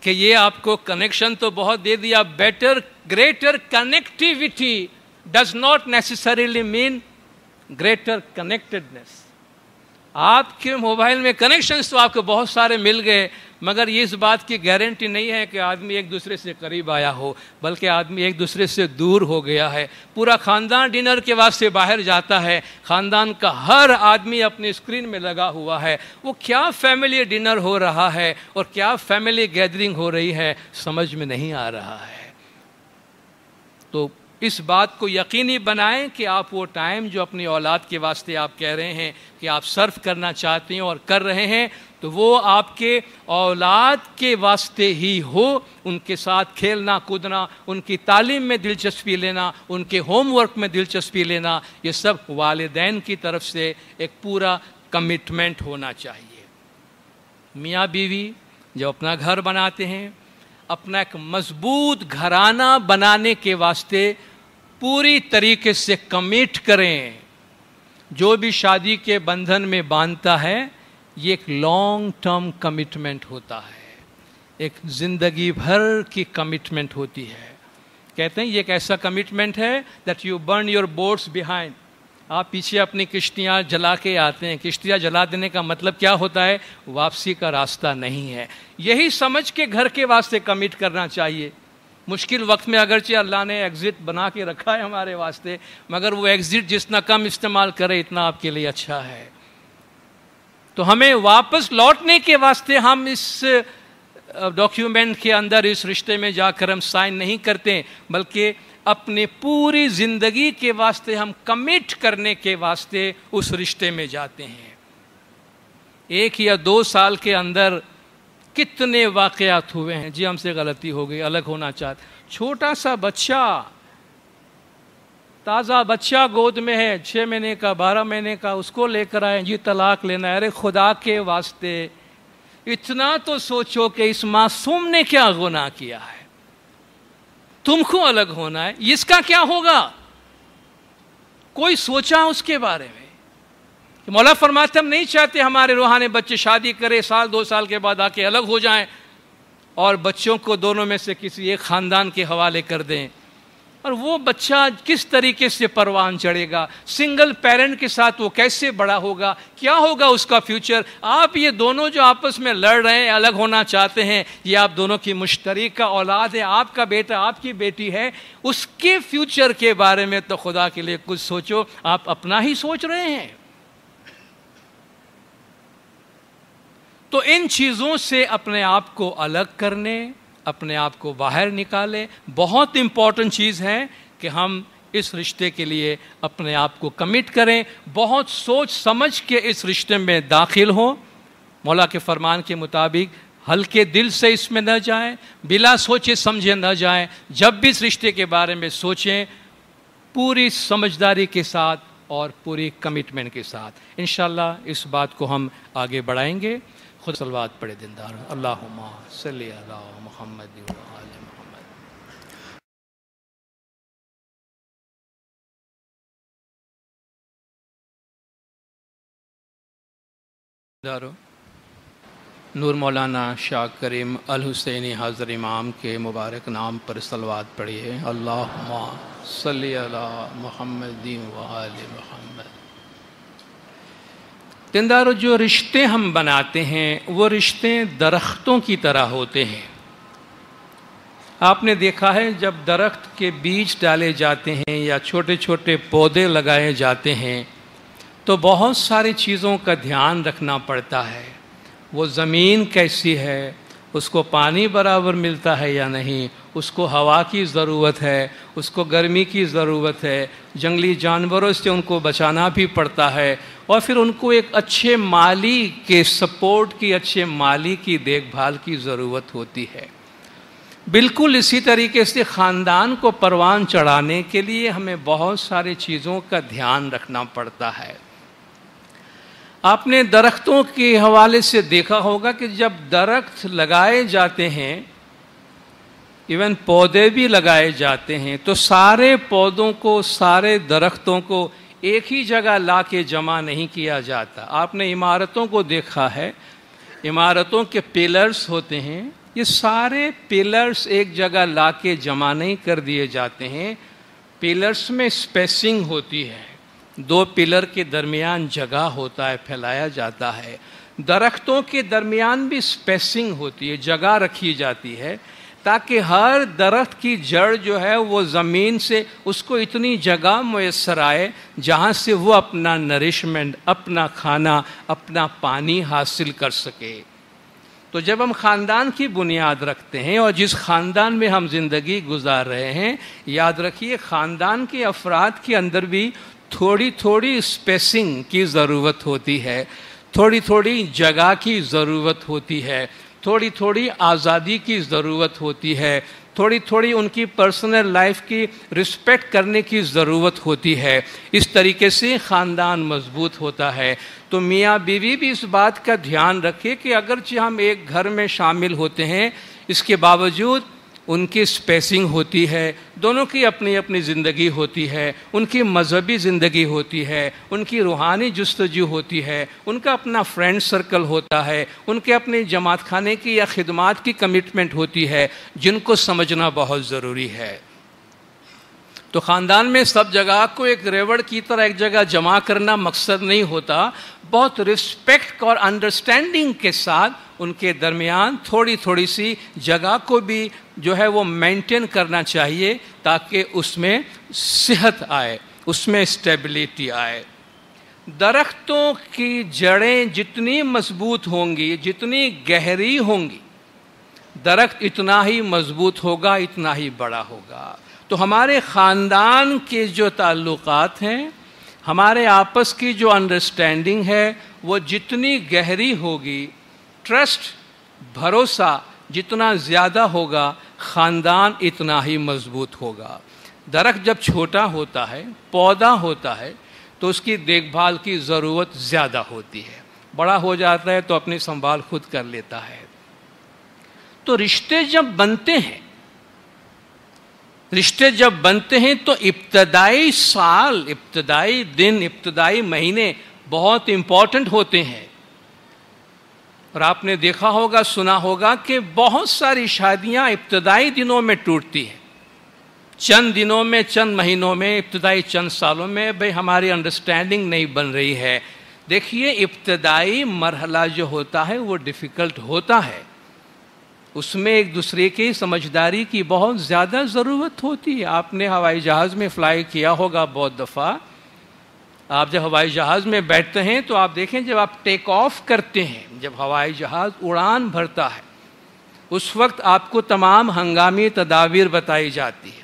کہ یہ آپ کو کنیکشن تو بہت دے دیا، better greater connectivity does not necessarily mean greater connectedness. آپ کے موبائل میں کنیکشنز تو آپ کو بہت سارے مل گئے، مگر یہ اس بات کی گارنٹی نہیں ہے کہ آدمی ایک دوسرے سے قریب آیا ہو، بلکہ آدمی ایک دوسرے سے دور ہو گیا ہے۔ پورا خاندان ڈنر کے واسطے باہر جاتا ہے، خاندان کا ہر آدمی اپنی اسکرین میں لگا ہوا ہے، وہ کیا فیملی ڈنر ہو رہا ہے اور کیا فیملی گیدرنگ ہو رہی ہے سمجھ میں نہیں آ رہا ہے۔ تو اس بات کو یقینی بنائیں کہ آپ وہ ٹائم جو اپنی اولاد کے واسطے آپ کہہ رہے ہیں کہ آپ صرف کرنا چاہتے ہیں اور کر رہے ہیں، تو وہ آپ کے اولاد کے واسطے ہی ہو. ان کے ساتھ کھیلنا کودنا، ان کی تعلیم میں دلچسپی لینا، ان کے ہوم ورک میں دلچسپی لینا، یہ سب والدین کی طرف سے ایک پورا کمٹمنٹ ہونا چاہیے. میاں بیوی جب اپنا گھر بناتے ہیں، اپنا ایک مضبوط گھرانہ بنانے کے واسطے پوری طریقے سے کمٹ کریں. جو بھی شادی کے بندھن میں باندھتا ہے یہ ایک لانگ ٹرم کمٹمنٹ ہوتا ہے، ایک زندگی بھر کی کمٹمنٹ ہوتی ہے. کہتے ہیں یہ ایک ایسا کمٹمنٹ ہے that you burn your boats behind. آپ پیچھے اپنی کشتیاں جلا کے آتے ہیں. کشتیاں جلا دینے کا مطلب کیا ہوتا ہے؟ واپسی کا راستہ نہیں ہے. یہی سمجھ کے گھر کے واسطے کمٹ کرنا چاہیے. مشکل وقت میں اگرچہ اللہ نے ایگزٹ بنا کے رکھا ہے ہمارے واسطے، مگر وہ ایگزٹ جتنا کم استعمال کرے اتنا آپ کے لیے اچھا ہے. تو ہمیں واپس لوٹنے کے واسطے ہم اس ڈاکیومنٹ کے اندر اس رشتے میں جا کر ہم سائن نہیں کرتے، بلکہ اپنی پوری زندگی کے واسطے ہم کمٹ کرنے کے واسطے اس رشتے میں جاتے ہیں. 1 یا 2 سال کے اندر کتنے واقعات ہوئے ہیں. جی ہم سے غلطی ہو گئی، الگ ہونا چاہتے. چھوٹا سا بچہ، تازہ بچہ گود میں ہے، 6 مہینے کا 12 مہینے کا، اس کو لے کر آئے جی طلاق لینا ہے. ارے خدا کے واسطے اتنا تو سوچو کہ اس معصوم نے کیا گناہ کیا ہے، تم کو الگ ہونا ہے، اس کا کیا ہوگا؟ کوئی سوچا اس کے بارے میں؟ مولا فرماتے ہم نہیں چاہتے ہمارے روحانی بچے شادی کرے، 1-2 سال کے بعد آ کے الگ ہو جائیں اور بچوں کو دونوں میں سے کسی ایک خاندان کے حوالے کر دیں. اور وہ بچہ کس طریقے سے پروان چڑھے گا؟ سنگل پیرنٹ کے ساتھ وہ کیسے بڑا ہوگا؟ کیا ہوگا اس کا فیوچر؟ آپ یہ دونوں جو آپس میں لڑ رہے ہیں، الگ ہونا چاہتے ہیں، یہ آپ دونوں کی مشترکہ اولاد ہے. آپ کا بیٹا آپ کی بیٹی ہے، اس کے فیوچر کے بارے میں تو خدا کے لیے کچھ سوچو. آپ اپنا ہی سوچ رہے ہیں. تو ان چیزوں سے اپنے آپ کو الگ کرنے، اپنے آپ کو باہر نکالے. بہت امپورٹنٹ چیز ہے کہ ہم اس رشتے کے لیے اپنے آپ کو کمٹ کریں، بہت سوچ سمجھ کے اس رشتے میں داخل ہوں. مولا کے فرمان کے مطابق ہلکے دل سے اس میں نہ جائیں، بلا سوچے سمجھے نہ جائیں. جب بھی اس رشتے کے بارے میں سوچیں پوری سمجھداری کے ساتھ اور پوری کمٹمنٹ کے ساتھ. انشاءاللہ اس بات کو ہم آگے بڑھائیں گے. خود صلوات پڑھے دلدار. اللہم صلی علی محمد و آل محمد. نور مولانا شاہ کریم الحسینی حاضر امام کے مبارک نام پر صلوات پڑھیے. اللہم صلی علی محمد و آل محمد. تندارو جو رشتے ہم بناتے ہیں وہ رشتے درختوں کی طرح ہوتے ہیں. آپ نے دیکھا ہے جب درخت کے بیج ڈالے جاتے ہیں یا چھوٹے چھوٹے پودے لگائے جاتے ہیں تو بہت ساری چیزوں کا دھیان رکھنا پڑتا ہے. وہ زمین کیسی ہے، اس کو پانی برابر ملتا ہے یا نہیں، اس کو ہوا کی ضرورت ہے، اس کو گرمی کی ضرورت ہے، جنگلی جانوروں سے ان کو بچانا بھی پڑتا ہے، اور پھر ان کو ایک اچھے مالی کے سپورٹ کی، اچھے مالی کی دیکھ بھال کی ضرورت ہوتی ہے. بالکل اسی طریقے سے خاندان کو پروان چڑھانے کے لیے ہمیں بہت ساری چیزوں کا دھیان رکھنا پڑتا ہے. آپ نے درختوں کے حوالے سے دیکھا ہوگا کہ جب درخت لگائے جاتے ہیں، ایون پودے بھی لگائے جاتے ہیں، تو سارے پودوں کو، سارے درختوں کو ایک ہی جگہ لا کے جمع نہیں کیا جاتا. آپ نے عمارتوں کو دیکھا ہے، عمارتوں کے پلرز ہوتے ہیں، یہ سارے پلرز ایک جگہ لا کے جمع نہیں کر دیے جاتے ہیں. پلرز میں اسپیسنگ ہوتی ہے، 2 پلر کے درمیان جگہ ہوتا ہے، پھیلایا جاتا ہے. درختوں کے درمیان بھی اسپیسنگ ہوتی ہے، جگہ رکھی جاتی ہے تاکہ ہر درخت کی جڑ جو ہے وہ زمین سے اس کو اتنی جگہ میسر آئے جہاں سے وہ اپنا نرشمنٹ، اپنا کھانا، اپنا پانی حاصل کر سکے. تو جب ہم خاندان کی بنیاد رکھتے ہیں اور جس خاندان میں ہم زندگی گزار رہے ہیں، یاد رکھیے خاندان کے افراد کے اندر بھی تھوڑی تھوڑی اسپیسنگ کی ضرورت ہوتی ہے، تھوڑی تھوڑی جگہ کی ضرورت ہوتی ہے، تھوڑی تھوڑی آزادی کی ضرورت ہوتی ہے، تھوڑی تھوڑی ان کی پرسنل لائف کی رسپیکٹ کرنے کی ضرورت ہوتی ہے۔ اس طریقے سے خاندان مضبوط ہوتا ہے۔ تو میاں بیوی بھی اس بات کا دھیان رکھے کہ اگرچہ ہم ایک گھر میں شامل ہوتے ہیں، اس کے باوجود ان کی اسپیسنگ ہوتی ہے، دونوں کی اپنی اپنی زندگی ہوتی ہے، ان کی مذہبی زندگی ہوتی ہے، ان کی روحانی جستجو ہوتی ہے، ان کا اپنا فرینڈ سرکل ہوتا ہے، ان کے اپنے جماعت خانے کی یا خدمات کی کمٹمنٹ ہوتی ہے، جن کو سمجھنا بہت ضروری ہے۔ تو خاندان میں سب جگہ کو ایک ریوڑ کی طرح ایک جگہ جمع کرنا مقصد نہیں ہوتا، بہت رسپیکٹ اور انڈرسٹینڈنگ کے ساتھ ان کے درمیان تھوڑی تھوڑی سی جگہ کو بھی جو ہے وہ مینٹین کرنا چاہیے تاکہ اس میں صحت آئے، اس میں اسٹیبلٹی آئے۔ درختوں کی جڑیں جتنی مضبوط ہوں گی، جتنی گہری ہوں گی، درخت اتنا ہی مضبوط ہوگا، اتنا ہی بڑا ہوگا۔ تو ہمارے خاندان کے جو تعلقات ہیں، ہمارے آپس کی جو انڈرسٹینڈنگ ہے، وہ جتنی گہری ہوگی، ٹرسٹ، بھروسہ جتنا زیادہ ہوگا، خاندان اتنا ہی مضبوط ہوگا۔ درخت جب چھوٹا ہوتا ہے، پودا ہوتا ہے، تو اس کی دیکھ بھال کی ضرورت زیادہ ہوتی ہے۔ بڑا ہو جاتا ہے تو اپنی سنبھال خود کر لیتا ہے۔ تو رشتے جب بنتے ہیں تو ابتدائی سال، ابتدائی دن، ابتدائی مہینے بہت امپورٹنٹ ہوتے ہیں۔ اور آپ نے دیکھا ہوگا، سنا ہوگا کہ بہت ساری شادیاں ابتدائی دنوں میں ٹوٹتی ہیں، چند دنوں میں، چند مہینوں میں، ابتدائی چند سالوں میں بھئی ہماری انڈرسٹینڈنگ نہیں بن رہی ہے۔ دیکھیے ابتدائی مرحلہ جو ہوتا ہے وہ ڈیفیکلٹ ہوتا ہے، اس میں ایک دوسرے کی سمجھداری کی بہت زیادہ ضرورت ہوتی ہے۔ آپ نے ہوائی جہاز میں فلائی کیا ہوگا بہت دفعہ۔ آپ جب ہوائی جہاز میں بیٹھتے ہیں تو آپ دیکھیں جب آپ ٹیک آف کرتے ہیں، جب ہوائی جہاز اڑان بھرتا ہے، اس وقت آپ کو تمام ہنگامی تدابیر بتائی جاتی ہے۔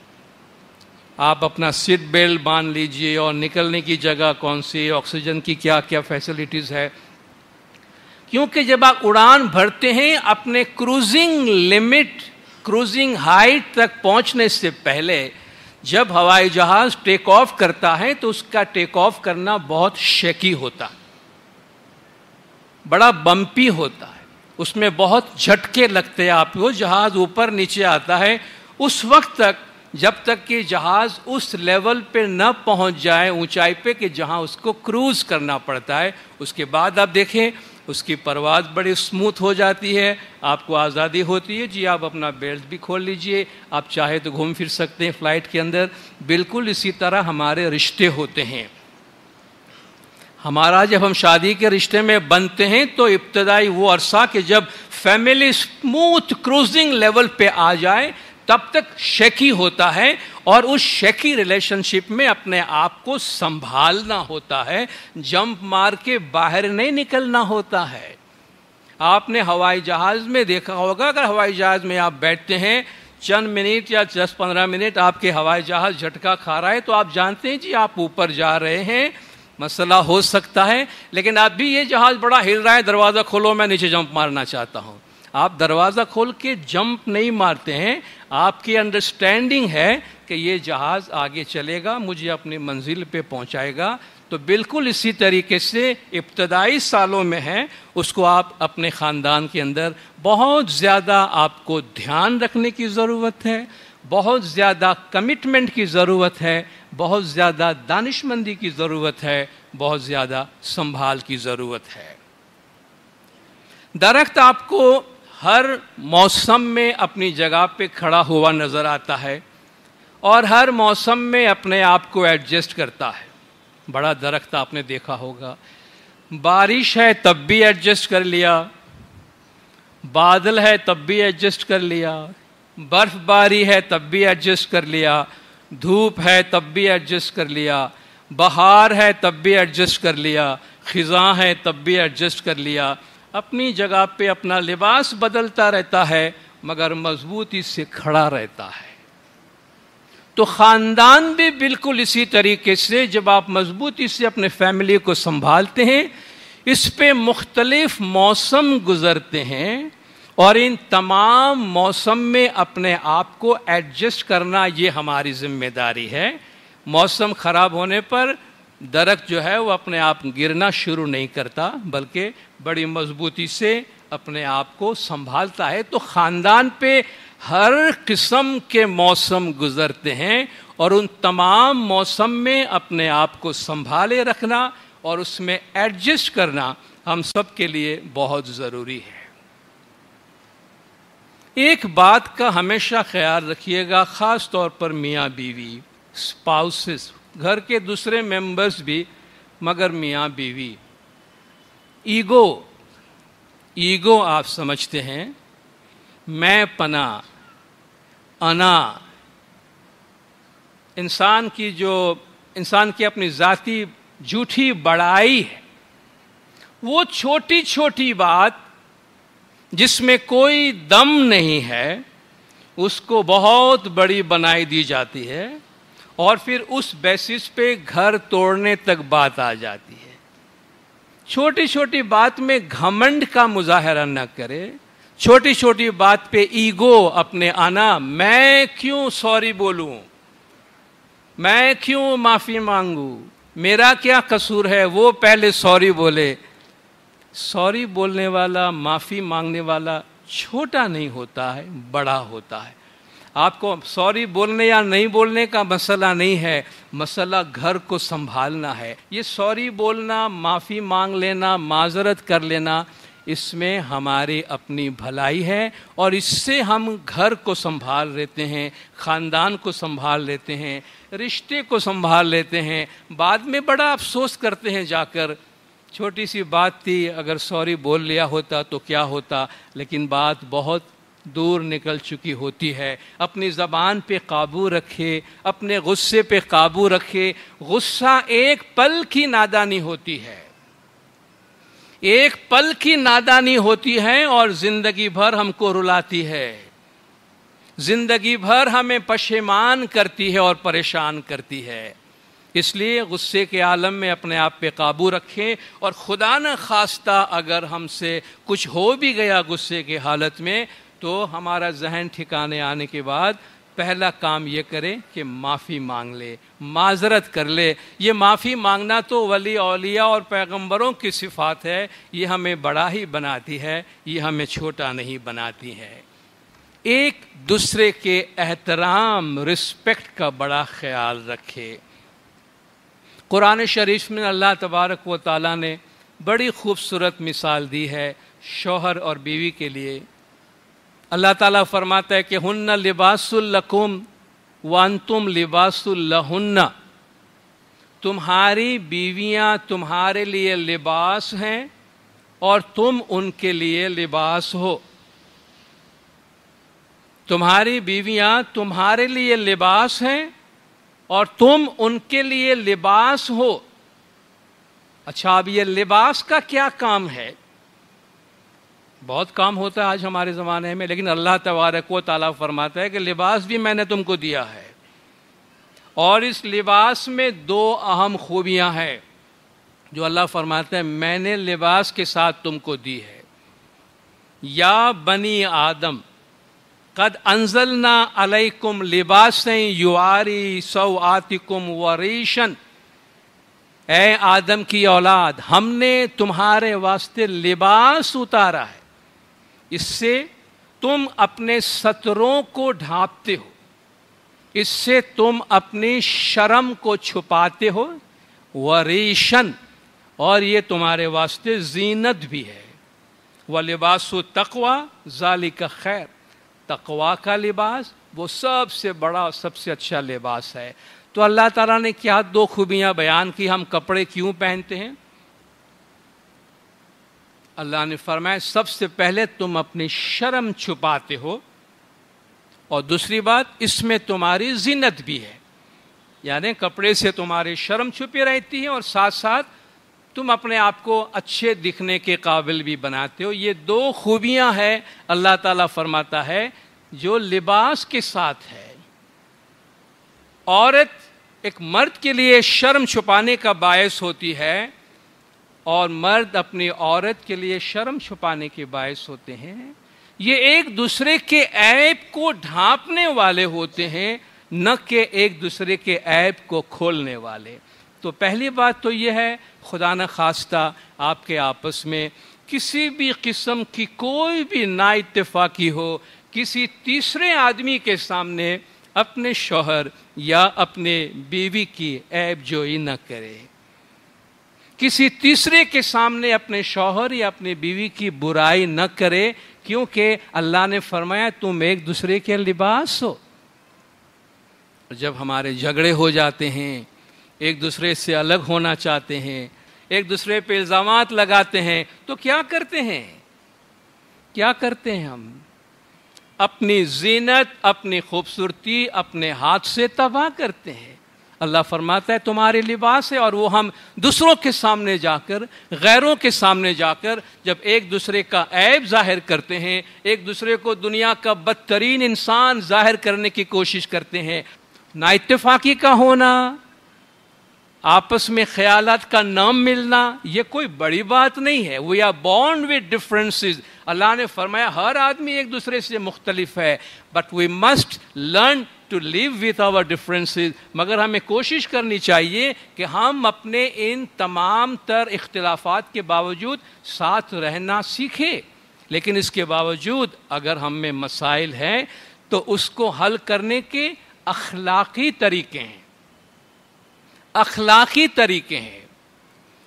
آپ اپنا سیٹ بیلٹ باندھ لیجئے اور نکلنے کی جگہ کون سی، آکسیجن کی کیا کیا فیسلٹیز ہے، کیونکہ جب آپ اڑان بھرتے ہیں اپنے کروزنگ لمٹ، کروزنگ ہائٹ تک پہنچنے سے پہلے جب ہوائی جہاز ٹیک آف کرتا ہے تو اس کا ٹیک آف کرنا بہت شیکی ہوتا ہے، بڑا بمپی ہوتا ہے، اس میں بہت جھٹکے لگتے ہیں۔ آپ کو جہاز اوپر نیچے آتا ہے، اس وقت تک جب تک کہ جہاز اس لیول پہ نہ پہنچ جائے، اونچائی پہ کہ جہاں اس کو کروز کرنا پڑتا ہے، اس کے بعد آپ دیکھیں اس کی پرواز بڑی سموتھ ہو جاتی ہے، آپ کو آزادی ہوتی ہے، جی آپ اپنا بیلٹ بھی کھول لیجئے، آپ چاہے تو گھوم پھر سکتے ہیں فلائٹ کے اندر۔ بالکل اسی طرح ہمارے رشتے ہوتے ہیں۔ ہمارا جب ہم شادی کے رشتے میں بنتے ہیں تو ابتدائی وہ عرصہ کہ جب فیملی سموتھ کروزنگ لیول پہ آ جائے تب تک شیکی ہوتا ہے، اور اس شیکی ریلیشن شپ میں اپنے آپ کو سنبھالنا ہوتا ہے، جمپ مار کے باہر نہیں نکلنا ہوتا ہے۔ آپ نے ہوائی جہاز میں دیکھا ہوگا، اگر ہوائی جہاز میں آپ بیٹھتے ہیں چند منٹ یا 10-15 منٹ آپ کے ہوائی جہاز جھٹکا کھا رہا ہے تو آپ جانتے ہیں جی آپ اوپر جا رہے ہیں، مسئلہ ہو سکتا ہے، لیکن اب بھی یہ جہاز بڑا ہل رہا ہے، دروازہ کھولو میں نیچے جمپ مارنا چاہتا ہوں۔ آپ دروازہ کھول کے جمپ نہیں مارتے ہیں، آپ کی انڈرسٹینڈنگ ہے کہ یہ جہاز آگے چلے گا، مجھے اپنی منزل پہ پہنچائے گا۔ تو بالکل اسی طریقے سے ابتدائی سالوں میں ہے، اس کو آپ اپنے خاندان کے اندر بہت زیادہ آپ کو دھیان رکھنے کی ضرورت ہے، بہت زیادہ کمٹمنٹ کی ضرورت ہے، بہت زیادہ دانشمندی کی ضرورت ہے، بہت زیادہ سنبھال کی ضرورت ہے۔ درخت آپ کو ہر موسم میں اپنی جگہ پہ کھڑا ہوا نظر آتا ہے اور ہر موسم میں اپنے آپ کو ایڈجسٹ کرتا ہے۔ بڑا درخت آپ نے دیکھا ہوگا، بارش ہے تب بھی ایڈجسٹ کر لیا، بادل ہے تب بھی ایڈجسٹ کر لیا، برف باری ہے تب بھی ایڈجسٹ کر لیا، دھوپ ہے تب بھی ایڈجسٹ کر لیا، بہار ہے تب بھی ایڈجسٹ کر لیا، خزاں ہے تب بھی ایڈجسٹ کر لیا۔ اپنی جگہ پہ اپنا لباس بدلتا رہتا ہے مگر مضبوطی سے کھڑا رہتا ہے۔ تو خاندان بھی بالکل اسی طریقے سے جب آپ مضبوطی سے اپنے فیملی کو سنبھالتے ہیں، اس پہ مختلف موسم گزرتے ہیں اور ان تمام موسم میں اپنے آپ کو ایڈجسٹ کرنا یہ ہماری ذمہ داری ہے۔ موسم خراب ہونے پر درخت جو ہے وہ اپنے آپ گرنا شروع نہیں کرتا بلکہ بڑی مضبوطی سے اپنے آپ کو سنبھالتا ہے۔ تو خاندان پہ ہر قسم کے موسم گزرتے ہیں اور ان تمام موسم میں اپنے آپ کو سنبھالے رکھنا اور اس میں ایڈجسٹ کرنا ہم سب کے لیے بہت ضروری ہے۔ ایک بات کا ہمیشہ خیال رکھیے گا، خاص طور پر میاں بیوی، اسپاؤسز، گھر کے دوسرے ممبرز بھی مگر میاں بیوی، ایگو آپ سمجھتے ہیں، میں پنا، انا، انسان کی اپنی ذاتی جھوٹی بڑائی ہے، وہ چھوٹی چھوٹی بات جس میں کوئی دم نہیں ہے اس کو بہت بڑی بنائی دی جاتی ہے اور پھر اس بیسس پہ گھر توڑنے تک بات آ جاتی ہے۔ چھوٹی چھوٹی بات میں گھمنڈ کا مظاہرہ نہ کرے، چھوٹی چھوٹی بات پہ ایگو، اپنے انا، میں کیوں سوری بولوں، میں کیوں معافی مانگوں، میرا کیا قصور ہے، وہ پہلے سوری بولے۔ سوری بولنے والا، معافی مانگنے والا چھوٹا نہیں ہوتا ہے، بڑا ہوتا ہے۔ آپ کو سوری بولنے یا نہیں بولنے کا مسئلہ نہیں ہے، مسئلہ گھر کو سنبھالنا ہے۔ یہ سوری بولنا، معافی مانگ لینا، معذرت کر لینا، اس میں ہماری اپنی بھلائی ہے اور اس سے ہم گھر کو سنبھال لیتے ہیں، خاندان کو سنبھال لیتے ہیں، رشتے کو سنبھال لیتے ہیں۔ بعد میں بڑا افسوس کرتے ہیں جا کر، چھوٹی سی بات تھی، اگر سوری بول لیا ہوتا تو کیا ہوتا، لیکن بات بہت دور نکل چکی ہوتی ہے۔ اپنی زبان پہ قابو رکھے، اپنے غصے پہ قابو رکھے۔ غصہ ایک پل کی نادانی ہوتی ہے، ایک پل کی نادانی ہوتی ہے اور زندگی بھر ہم کو رلاتی ہے، زندگی بھر ہمیں پشیمان کرتی ہے اور پریشان کرتی ہے۔ اس لیے غصے کے عالم میں اپنے آپ پہ قابو رکھیں، اور خدا نہ خواستہ اگر ہم سے کچھ ہو بھی گیا غصے کی حالت میں تو ہمارا ذہن ٹھکانے آنے کے بعد پہلا کام یہ کرے کہ معافی مانگ لے، معذرت کر لے۔ یہ معافی مانگنا تو ولی اولیاء اور پیغمبروں کی صفات ہے، یہ ہمیں بڑا ہی بناتی ہے، یہ ہمیں چھوٹا نہیں بناتی ہے۔ ایک دوسرے کے احترام، رسپیکٹ کا بڑا خیال رکھے۔ قرآن شریف میں اللہ تبارک و تعالیٰ نے بڑی خوبصورت مثال دی ہے شوہر اور بیوی کے لیے۔ اللہ تعالیٰ فرماتا ہے کہ ہن لباس لکم وانتم لباس لہن، تمہاری بیویاں تمہارے لیے لباس ہیں اور تم ان کے لیے لباس ہو۔ تمہاری بیویاں تمہارے لیے لباس ہیں اور تم ان کے لیے لباس ہو۔ اچھا، اب یہ لباس کا کیا کام ہے؟ بہت کام ہوتا ہے آج ہمارے زمانے میں، لیکن اللہ تبارک و تعالیٰ فرماتا ہے کہ لباس بھی میں نے تم کو دیا ہے، اور اس لباس میں دو اہم خوبیاں ہیں جو اللہ فرماتا ہے میں نے لباس کے ساتھ تم کو دی ہے۔ یا بنی آدم قد انزلنا علیکم لباسا یواری سوآتکم وریشن، اے آدم کی اولاد، ہم نے تمہارے واسطے لباس اتارا ہے، اس سے تم اپنے ستروں کو ڈھانپتے ہو، اس سے تم اپنی شرم کو چھپاتے ہو، وریشن، اور یہ تمہارے واسطے زینت بھی ہے۔ وَلِبَاسُ التَّقْوَىٰ ذَلِكَ خیر، تقویٰ کا لباس وہ سب سے بڑا، سب سے اچھا لباس ہے۔ تو اللہ تعالیٰ نے کیا دو خوبیاں بیان کی، ہم کپڑے کیوں پہنتے ہیں؟ اللہ نے فرمایا سب سے پہلے تم اپنی شرم چھپاتے ہو، اور دوسری بات اس میں تمہاری زینت بھی ہے، یعنی کپڑے سے تمہاری شرم چھپی رہتی ہے اور ساتھ ساتھ تم اپنے آپ کو اچھے دکھنے کے قابل بھی بناتے ہو. یہ دو خوبیاں ہیں اللہ تعالیٰ فرماتا ہے جو لباس کے ساتھ ہے. عورت ایک مرد کے لیے شرم چھپانے کا باعث ہوتی ہے اور مرد اپنی عورت کے لیے شرم چھپانے کے باعث ہوتے ہیں. یہ ایک دوسرے کے عیب کو ڈھانپنے والے ہوتے ہیں نہ کہ ایک دوسرے کے عیب کو کھولنے والے. تو پہلی بات تو یہ ہے خدا نہ خواستہ آپ کے آپس میں کسی بھی قسم کی کوئی بھی نا اتفاقی ہو کسی تیسرے آدمی کے سامنے اپنے شوہر یا اپنے بیوی کی عیب جوئی نہ کرے. کسی تیسرے کے سامنے اپنے شوہر یا اپنی بیوی کی برائی نہ کرے کیونکہ اللہ نے فرمایا تم ایک دوسرے کے لباس ہو. جب ہمارے جھگڑے ہو جاتے ہیں ایک دوسرے سے الگ ہونا چاہتے ہیں ایک دوسرے پہ الزامات لگاتے ہیں تو کیا کرتے ہیں ہم اپنی زینت اپنی خوبصورتی اپنے ہاتھ سے تباہ کرتے ہیں. اللہ فرماتا ہے تمہارے لباس ہے اور وہ ہم دوسروں کے سامنے جا کر غیروں کے سامنے جا کر جب ایک دوسرے کا عیب ظاہر کرتے ہیں ایک دوسرے کو دنیا کا بدترین انسان ظاہر کرنے کی کوشش کرتے ہیں. نا اتفاقی کا ہونا آپس میں خیالات کا نام ملنا یہ کوئی بڑی بات نہیں ہے. We are born with differences. اللہ نے فرمایا ہر آدمی ایک دوسرے سے مختلف ہے but we must learn to live with our differences. مگر ہمیں کوشش کرنی چاہیے کہ ہم اپنے ان تمام تر اختلافات کے باوجود ساتھ رہنا سیکھیں. لیکن اس کے باوجود اگر ہم میں مسائل ہیں تو اس کو حل کرنے کے اخلاقی طریقے ہیں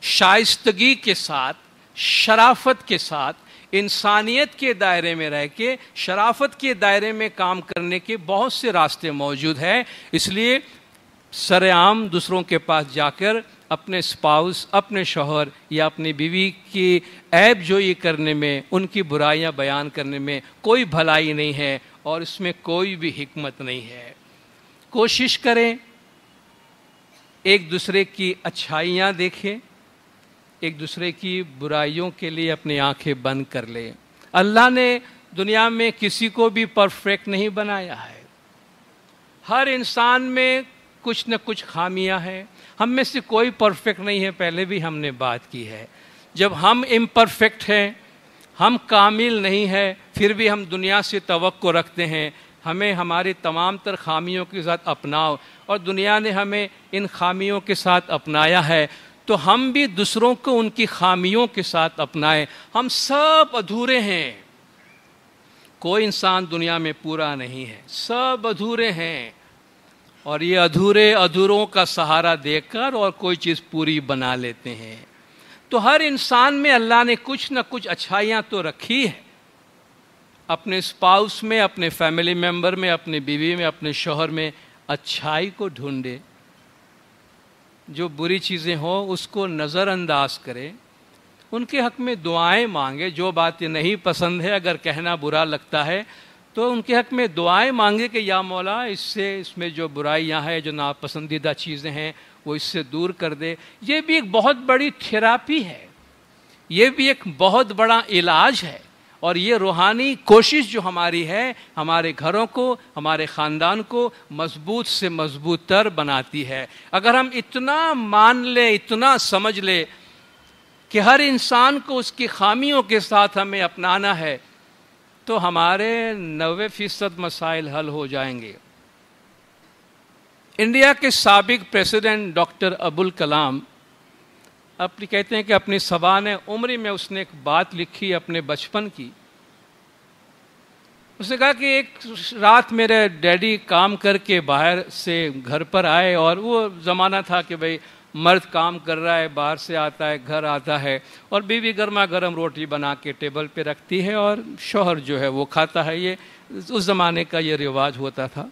شائستگی کے ساتھ شرافت کے ساتھ انسانیت کے دائرے میں رہ کے شرافت کے دائرے میں کام کرنے کے بہت سے راستے موجود ہیں. اس لیے سر عام دوسروں کے پاس جا کر اپنے اسپاؤس اپنے شوہر یا اپنی بیوی کی عیب جوئی کرنے میں ان کی برائیاں بیان کرنے میں کوئی بھلائی نہیں ہے اور اس میں کوئی بھی حکمت نہیں ہے. کوشش کریں ایک دوسرے کی اچھائیاں دیکھیں ایک دوسرے کی برائیوں کے لیے اپنی آنکھیں بند کر لیں. اللہ نے دنیا میں کسی کو بھی پرفیکٹ نہیں بنایا ہے. ہر انسان میں کچھ نہ کچھ خامیاں ہیں. ہم میں سے کوئی پرفیکٹ نہیں ہے پہلے بھی ہم نے بات کی ہے. جب ہم امپرفیکٹ ہیں ہم کامل نہیں ہیں پھر بھی ہم دنیا سے توقع رکھتے ہیں ہمیں ہماری تمام تر خامیوں کے ساتھ اپناؤ اور دنیا نے ہمیں ان خامیوں کے ساتھ اپنایا ہے تو ہم بھی دوسروں کو ان کی خامیوں کے ساتھ اپنائیں. ہم سب ادھورے ہیں. کوئی انسان دنیا میں پورا نہیں ہے. سب ادھورے ہیں اور یہ ادھوروں کا سہارا دے کر اور کوئی چیز پوری بنا لیتے ہیں. تو ہر انسان میں اللہ نے کچھ نہ کچھ اچھائیاں تو رکھی ہے. اپنے اسپاؤس میں اپنے فیملی ممبر میں اپنے بیوی میں اپنے شوہر میں اچھائی کو ڈھونڈے. جو بری چیزیں ہوں اس کو نظر انداز کرے. ان کے حق میں دعائیں مانگے. جو باتیں نہیں پسند ہے اگر کہنا برا لگتا ہے تو ان کے حق میں دعائیں مانگے کہ یا مولا اس میں جو برائیاں ہیں جو ناپسندیدہ چیزیں ہیں وہ اس سے دور کر دے. یہ بھی ایک بہت بڑی تھراپی ہے. یہ بھی ایک بہت بڑا علاج ہے اور یہ روحانی کوشش جو ہماری ہے ہمارے گھروں کو ہمارے خاندان کو مضبوط سے مضبوط تر بناتی ہے. اگر ہم اتنا مان لیں اتنا سمجھ لیں کہ ہر انسان کو اس کی خامیوں کے ساتھ ہمیں اپنانا ہے تو ہمارے 90% مسائل حل ہو جائیں گے. انڈیا کے سابق پریزیڈنٹ ڈاکٹر ابوالکلام کہتے ہیں کہ اپنی سوانح عمری میں اس نے ایک بات لکھی اپنے بچپن کی. اس نے کہا کہ ایک رات میرے ڈیڈی کام کر کے باہر سے گھر پر آئے اور وہ زمانہ تھا کہ بھئی مرد کام کر رہا ہے باہر سے آتا ہے گھر آتا ہے اور بیوی گرما گرم روٹی بنا کے ٹیبل پہ رکھتی ہے اور شوہر جو ہے وہ کھاتا ہے. یہ اس زمانے کا یہ رواج ہوتا تھا.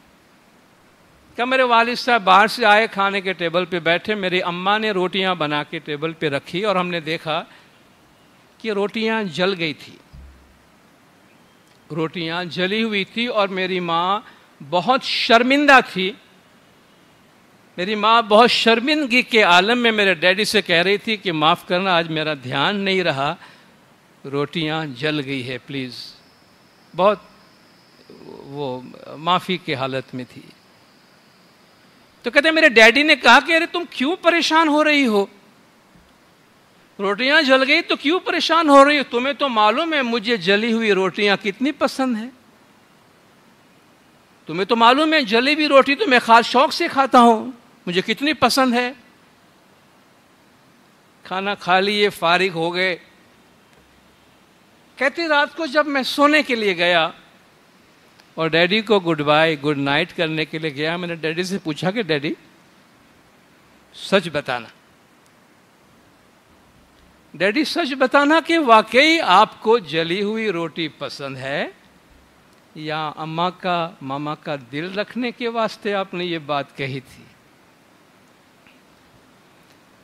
کہ میرے والد صاحب باہر سے آئے کھانے کے ٹیبل پہ بیٹھے میری اماں نے روٹیاں بنا کے ٹیبل پہ رکھی اور ہم نے دیکھا کہ روٹیاں جل گئی تھی. روٹیاں جلی ہوئی تھی اور میری ماں بہت شرمندہ تھی. میری ماں بہت شرمندگی کے عالم میں میرے ڈیڈی سے کہہ رہی تھی کہ معاف کرنا، آج میرا دھیان نہیں رہا، روٹیاں جل گئی ہے پلیز. بہت وہ معافی کی حالت میں تھی. تو کہتے ہیں میرے ڈیڈی نے کہا کہ ارے تم کیوں پریشان ہو رہی ہو؟ روٹیاں جل گئی تو کیوں پریشان ہو رہی ہو؟ تمہیں تو معلوم ہے مجھے جلی ہوئی روٹیاں کتنی پسند ہیں. تمہیں تو معلوم ہے جلی ہوئی روٹی تو میں خاص شوق سے کھاتا ہوں، مجھے کتنی پسند ہے. کھانا کھا لیے، فارغ ہو گئے. کہتی رات کو جب میں سونے کے لیے گیا اور ڈیڈی کو گڈ بائی گڈ نائٹ کرنے کے لیے گیا، میں نے ڈیڈی سے پوچھا کہ ڈیڈی سچ بتانا، ڈیڈی سچ بتانا کہ واقعی آپ کو جلی ہوئی روٹی پسند ہے یا اماں کا ماما کا دل رکھنے کے واسطے آپ نے یہ بات کہی تھی؟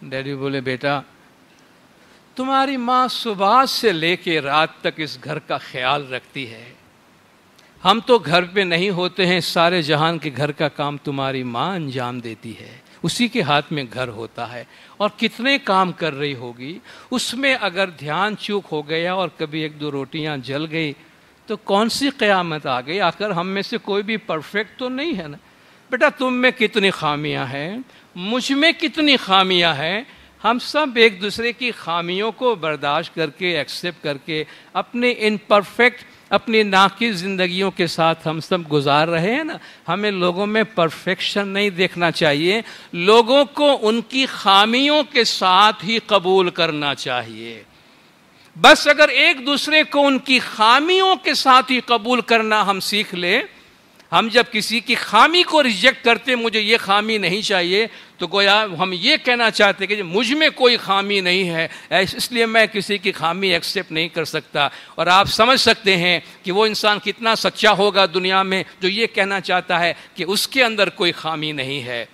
ڈیڈی بولے بیٹا تمہاری ماں صبح سے لے کے رات تک اس گھر کا خیال رکھتی ہے، ہم تو گھر پہ نہیں ہوتے ہیں، سارے جہان کے گھر کا کام تمہاری ماں انجام دیتی ہے، اسی کے ہاتھ میں گھر ہوتا ہے، اور کتنے کام کر رہی ہوگی، اس میں اگر دھیان چوک ہو گیا اور کبھی ایک دو روٹیاں جل گئی تو کون سی قیامت آ گئی؟ آخر ہم میں سے کوئی بھی پرفیکٹ تو نہیں ہے نا. بیٹا تم میں کتنی خامیاں ہیں، مجھ میں کتنی خامیاں ہیں، ہم سب ایک دوسرے کی خامیوں کو برداشت کر کے ایکسیپٹ کر کے اپنے امپرفیکٹ اپنی ناقص زندگیوں کے ساتھ ہم سب گزار رہے ہیں نا. ہمیں لوگوں میں پرفیکشن نہیں دیکھنا چاہیے، لوگوں کو ان کی خامیوں کے ساتھ ہی قبول کرنا چاہیے. بس اگر ایک دوسرے کو ان کی خامیوں کے ساتھ ہی قبول کرنا ہم سیکھ لیں، ہم جب کسی کی خامی کو ریجیکٹ کرتے مجھے یہ خامی نہیں چاہیے تو گویا ہم یہ کہنا چاہتے کہ مجھ میں کوئی خامی نہیں ہے، اس لیے میں کسی کی خامی ایکسیپٹ نہیں کر سکتا. اور آپ سمجھ سکتے ہیں کہ وہ انسان کتنا سچا ہوگا دنیا میں جو یہ کہنا چاہتا ہے کہ اس کے اندر کوئی خامی نہیں ہے.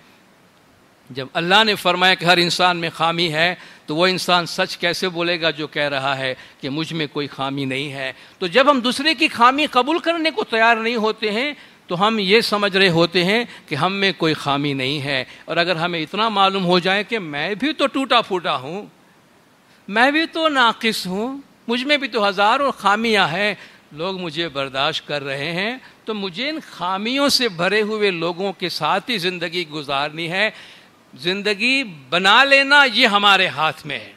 جب اللہ نے فرمایا کہ ہر انسان میں خامی ہے تو وہ انسان سچ کیسے بولے گا جو کہہ رہا ہے کہ مجھ میں کوئی خامی نہیں ہے؟ تو جب ہم دوسرے کی خامی قبول کرنے کو تیار نہیں ہوتے ہیں تو ہم یہ سمجھ رہے ہوتے ہیں کہ ہم میں کوئی خامی نہیں ہے. اور اگر ہمیں اتنا معلوم ہو جائے کہ میں بھی تو ٹوٹا پھوٹا ہوں، میں بھی تو ناقص ہوں، مجھ میں بھی تو ہزاروں خامیاں ہیں، لوگ مجھے برداشت کر رہے ہیں، تو مجھے ان خامیوں سے بھرے ہوئے لوگوں کے ساتھ ہی زندگی گزارنی ہے. زندگی بنا لینا یہ ہمارے ہاتھ میں ہے،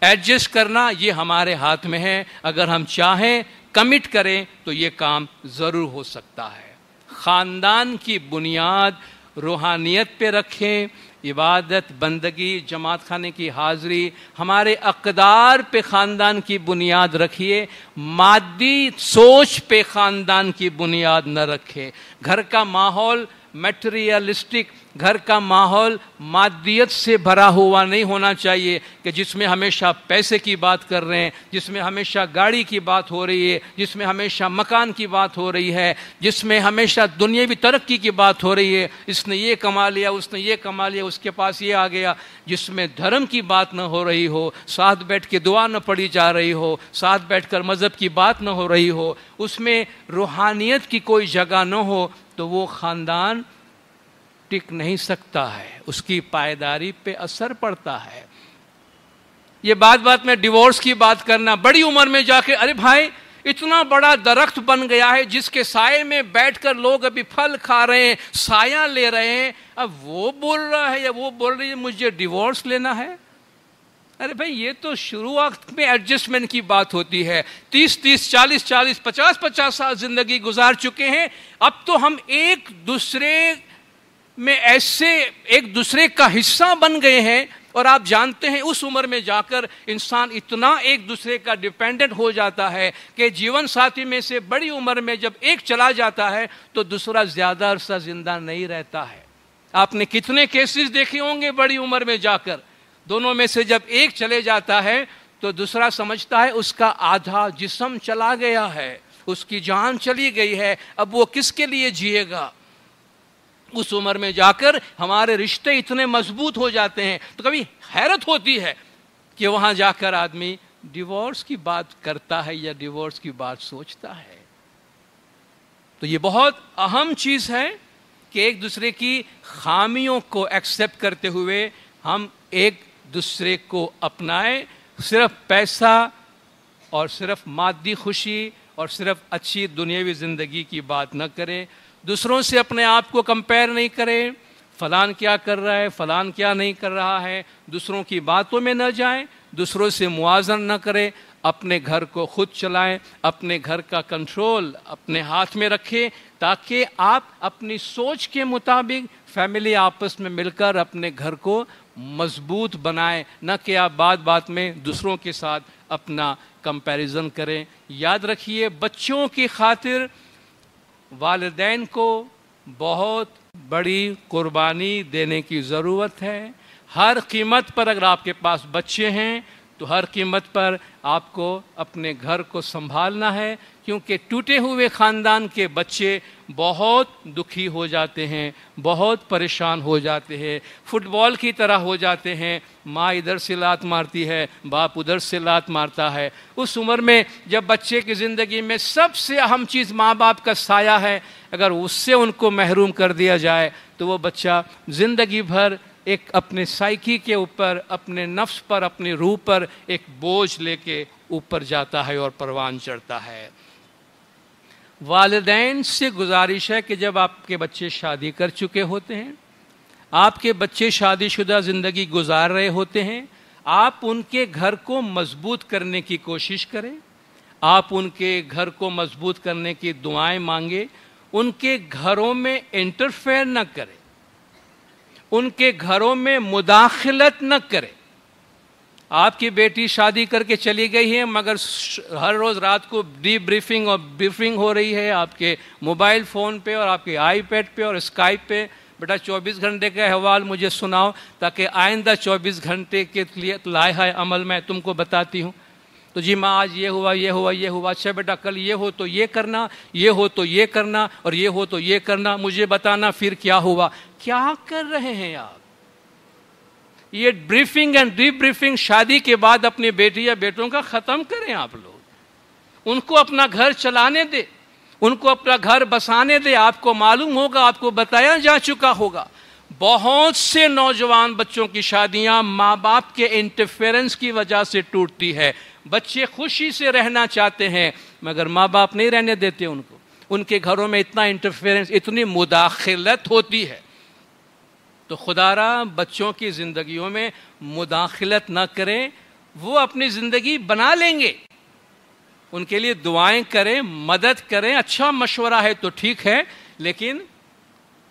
ایڈجسٹ کرنا یہ ہمارے ہاتھ میں ہے. اگر ہم چاہیں کمٹ کریں تو یہ کام ضرور ہو سکتا ہے. خاندان کی بنیاد روحانیت پہ رکھیں، عبادت بندگی جماعت خانے کی حاضری، ہمارے اقدار پہ خاندان کی بنیاد رکھیے، مادی سوچ پہ خاندان کی بنیاد نہ رکھیں. گھر کا ماحول میٹریلسٹک، گھر کا ماحول مادیت سے بھرا ہوا نہیں ہونا چاہیے کہ جس میں ہمیشہ پیسے کی بات کر رہے ہیں، جس میں ہمیشہ گاڑی کی بات ہو رہی ہے، جس میں ہمیشہ مکان کی بات ہو رہی ہے، جس میں ہمیشہ دنیاوی ترقی کی بات ہو رہی ہے، اس نے یہ کما لیا، اس نے یہ کما لیا، اس کے پاس یہ آ گیا. جس میں دھرم کی بات نہ ہو رہی ہو، ساتھ بیٹھ کے دعا نہ پڑھی جا رہی ہو، ساتھ بیٹھ کر مذہب کی بات نہ ہو رہی ہو، اس میں روحانیت کی کوئی جگہ نہ ہو، تو وہ خاندان ٹک نہیں سکتا ہے، اس کی پائیداری پہ اثر پڑتا ہے. یہ بات میں ڈیورس کی بات کرنا، بڑی عمر میں جا کے ارے بھائی اتنا بڑا درخت بن گیا ہے جس کے سائے میں بیٹھ کر لوگ ابھی پھل کھا رہے ہیں، سایہ لے رہے ہیں، اب وہ بول رہا ہے یا وہ بول رہی ہے مجھے ڈیورس لینا ہے. ارے بھائی یہ تو شروعات میں ایڈجسٹمنٹ کی بات ہوتی ہے. 30 40 50 سال زندگی گزار چکے ہیں، اب تو ہم ایک دوسرے میں ایسے ایک دوسرے کا حصہ بن گئے ہیں. اور آپ جانتے ہیں اس عمر میں جا کر انسان اتنا ایک دوسرے کا ڈیپینڈنٹ ہو جاتا ہے کہ جیون ساتھی میں سے بڑی عمر میں جب ایک چلا جاتا ہے تو دوسرا زیادہ عرصہ زندہ نہیں رہتا ہے. آپ نے کتنے کیسز دیکھے ہوں گے بڑی عمر میں جا کر، دونوں میں سے جب ایک چلے جاتا ہے تو دوسرا سمجھتا ہے اس کا آدھا جسم چلا گیا ہے، اس کی جان چلی گئی ہے، اب وہ کس کے لیے جیے گا. اس عمر میں جا کر ہمارے رشتے اتنے مضبوط ہو جاتے ہیں تو کبھی حیرت ہوتی ہے کہ وہاں جا کر آدمی ڈیورس کی بات کرتا ہے یا ڈیورس کی بات سوچتا ہے. تو یہ بہت اہم چیز ہے کہ ایک دوسرے کی خامیوں کو ایکسیپٹ کرتے ہوئے ہم ایک دوسرے کو اپنائیں. صرف پیسہ اور صرف مادی خوشی اور صرف اچھی دنیاوی زندگی کی بات نہ کریں. دوسروں سے اپنے آپ کو کمپیئر نہیں کریں، فلان کیا کر رہا ہے، فلان کیا نہیں کر رہا ہے. دوسروں کی باتوں میں نہ جائیں، دوسروں سے موازن نہ کریں. اپنے گھر کو خود چلائیں، اپنے گھر کا کنٹرول اپنے ہاتھ میں رکھیں، تاکہ آپ اپنی سوچ کے مطابق فیملی آپس میں مل کر اپنے گھر کو مضبوط بنائیں، نہ کہ آپ بات بات میں دوسروں کے ساتھ اپنا کمپیریزن کریں. یاد رکھیے، بچوں کی خاطر والدین کو بہت بڑی قربانی دینے کی ضرورت ہے. ہر قیمت پر اگر آپ کے پاس بچے ہیں تو ہر قیمت پر آپ کو اپنے گھر کو سنبھالنا ہے، کیونکہ ٹوٹے ہوئے خاندان کے بچے بہت دکھی ہو جاتے ہیں، بہت پریشان ہو جاتے ہیں، فٹ بال کی طرح ہو جاتے ہیں. ماں ادھر سے لات مارتی ہے، باپ ادھر سے لات مارتا ہے. اس عمر میں جب بچے کی زندگی میں سب سے اہم چیز ماں باپ کا سایہ ہے، اگر اس سے ان کو محروم کر دیا جائے تو وہ بچہ زندگی بھر ایک اپنے سائیکی کے اوپر، اپنے نفس پر، اپنی روح پر ایک بوجھ لے کے اوپر جاتا ہے اور پروان چڑھتا ہے. والدین سے گزارش ہے کہ جب آپ کے بچے شادی کر چکے ہوتے ہیں، آپ کے بچے شادی شدہ زندگی گزار رہے ہوتے ہیں، آپ ان کے گھر کو مضبوط کرنے کی کوشش کریں. آپ ان کے گھر کو مضبوط کرنے کی دعائیں مانگیں. ان کے گھروں میں انٹرفیئر نہ کریں، ان کے گھروں میں مداخلت نہ کریں. آپ کی بیٹی شادی کر کے چلی گئی ہے، مگر ہر روز رات کو ڈی بریفنگ اور بریفنگ ہو رہی ہے آپ کے موبائل فون پہ اور آپ کے آئی پیڈ پہ اور اسکائپ پہ. بیٹا 24 گھنٹے کا احوال مجھے سناؤ تاکہ آئندہ 24 گھنٹے کے لیے لائحہ عمل میں تم کو بتاتی ہوں. تو جی ماں آج یہ ہوا، یہ ہوا، یہ ہوا. اچھا بیٹا کل یہ ہو تو یہ کرنا، یہ ہو تو یہ کرنا، اور یہ ہو تو یہ کرنا. مجھے بتانا پھر کیا ہوا. کیا کر رہے ہیں آپ؟ یہ بریفنگ اینڈ ڈی بریفنگ شادی کے بعد اپنی بیٹی یا بیٹوں کا ختم کریں. آپ لوگ ان کو اپنا گھر چلانے دے، ان کو اپنا گھر بسانے دے. آپ کو معلوم ہوگا، آپ کو بتایا جا چکا ہوگا، بہت سے نوجوان بچوں کی شادیاں ماں باپ کے انٹرفیئرنس کی وجہ سے ٹوٹتی ہے. بچے خوشی سے رہنا چاہتے ہیں مگر ماں باپ نہیں رہنے دیتے ان کو. ان کے گھروں میں اتنا انٹرفیئرنس، اتنی مداخلت ہوتی ہے. تو خدا را بچوں کی زندگیوں میں مداخلت نہ کریں. وہ اپنی زندگی بنا لیں گے. ان کے لیے دعائیں کریں، مدد کریں. اچھا مشورہ ہے تو ٹھیک ہے، لیکن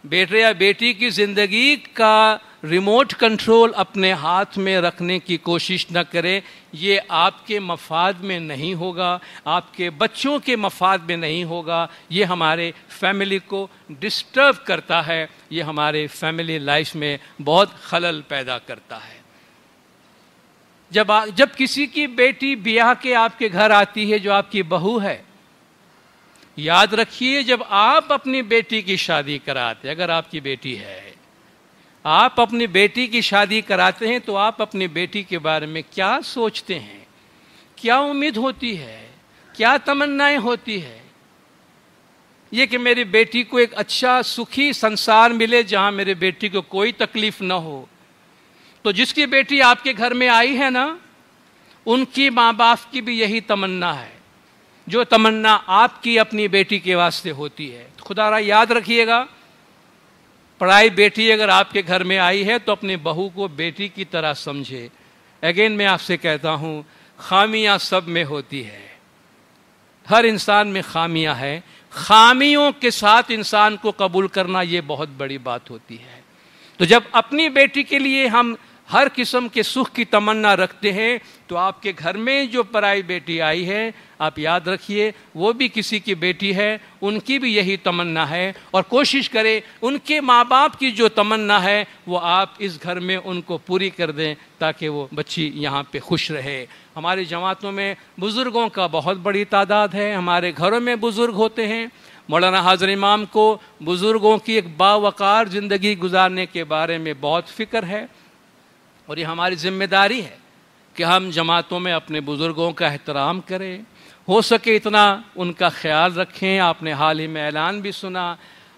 بیٹے یا بیٹی کی زندگی کا ریموٹ کنٹرول اپنے ہاتھ میں رکھنے کی کوشش نہ کریں. یہ آپ کے مفاد میں نہیں ہوگا، آپ کے بچوں کے مفاد میں نہیں ہوگا. یہ ہمارے فیملی کو ڈسٹرب کرتا ہے، یہ ہمارے فیملی لائف میں بہت خلل پیدا کرتا ہے. جب کسی کی بیٹی بیاہ کے آپ کے گھر آتی ہے جو آپ کی بہو ہے، یاد رکھیے جب آپ اپنی بیٹی کی شادی کراتے، اگر آپ کی بیٹی ہے، آپ اپنی بیٹی کی شادی کراتے ہیں تو آپ اپنی بیٹی کے بارے میں کیا سوچتے ہیں، کیا امید ہوتی ہے، کیا تمنائیں ہوتی ہے؟ یہ کہ میری بیٹی کو ایک اچھا سکھی سنسار ملے جہاں میری بیٹی کو کوئی تکلیف نہ ہو. تو جس کی بیٹی آپ کے گھر میں آئی ہے نا، ان کی ماں باپ کی بھی یہی تمنا ہے جو تمنا آپ کی اپنی بیٹی کے واسطے ہوتی ہے. خدا را یاد رکھیے گا، پڑھائی بیٹی اگر آپ کے گھر میں آئی ہے تو اپنی بہو کو بیٹی کی طرح سمجھے. اگین میں آپ سے کہتا ہوں، خامیاں سب میں ہوتی ہے، ہر انسان میں خامیاں ہیں. خامیوں کے ساتھ انسان کو قبول کرنا یہ بہت بڑی بات ہوتی ہے. تو جب اپنی بیٹی کے لیے ہم ہر قسم کے سکھ کی تمنا رکھتے ہیں تو آپ کے گھر میں جو پرائی بیٹی آئی ہے، آپ یاد رکھیے وہ بھی کسی کی بیٹی ہے، ان کی بھی یہی تمنا ہے. اور کوشش کریں ان کے ماں باپ کی جو تمنا ہے وہ آپ اس گھر میں ان کو پوری کر دیں تاکہ وہ بچی یہاں پہ خوش رہے. ہماری جماعتوں میں بزرگوں کا بہت بڑی تعداد ہے، ہمارے گھروں میں بزرگ ہوتے ہیں. مولانا حاضر امام کو بزرگوں کی ایک باوقار زندگی گزارنے کے بارے میں بہت فکر ہے، اور یہ ہماری ذمہ داری ہے کہ ہم جماعتوں میں اپنے بزرگوں کا احترام کریں، ہو سکے اتنا ان کا خیال رکھیں. آپ نے حال ہی میں اعلان بھی سنا،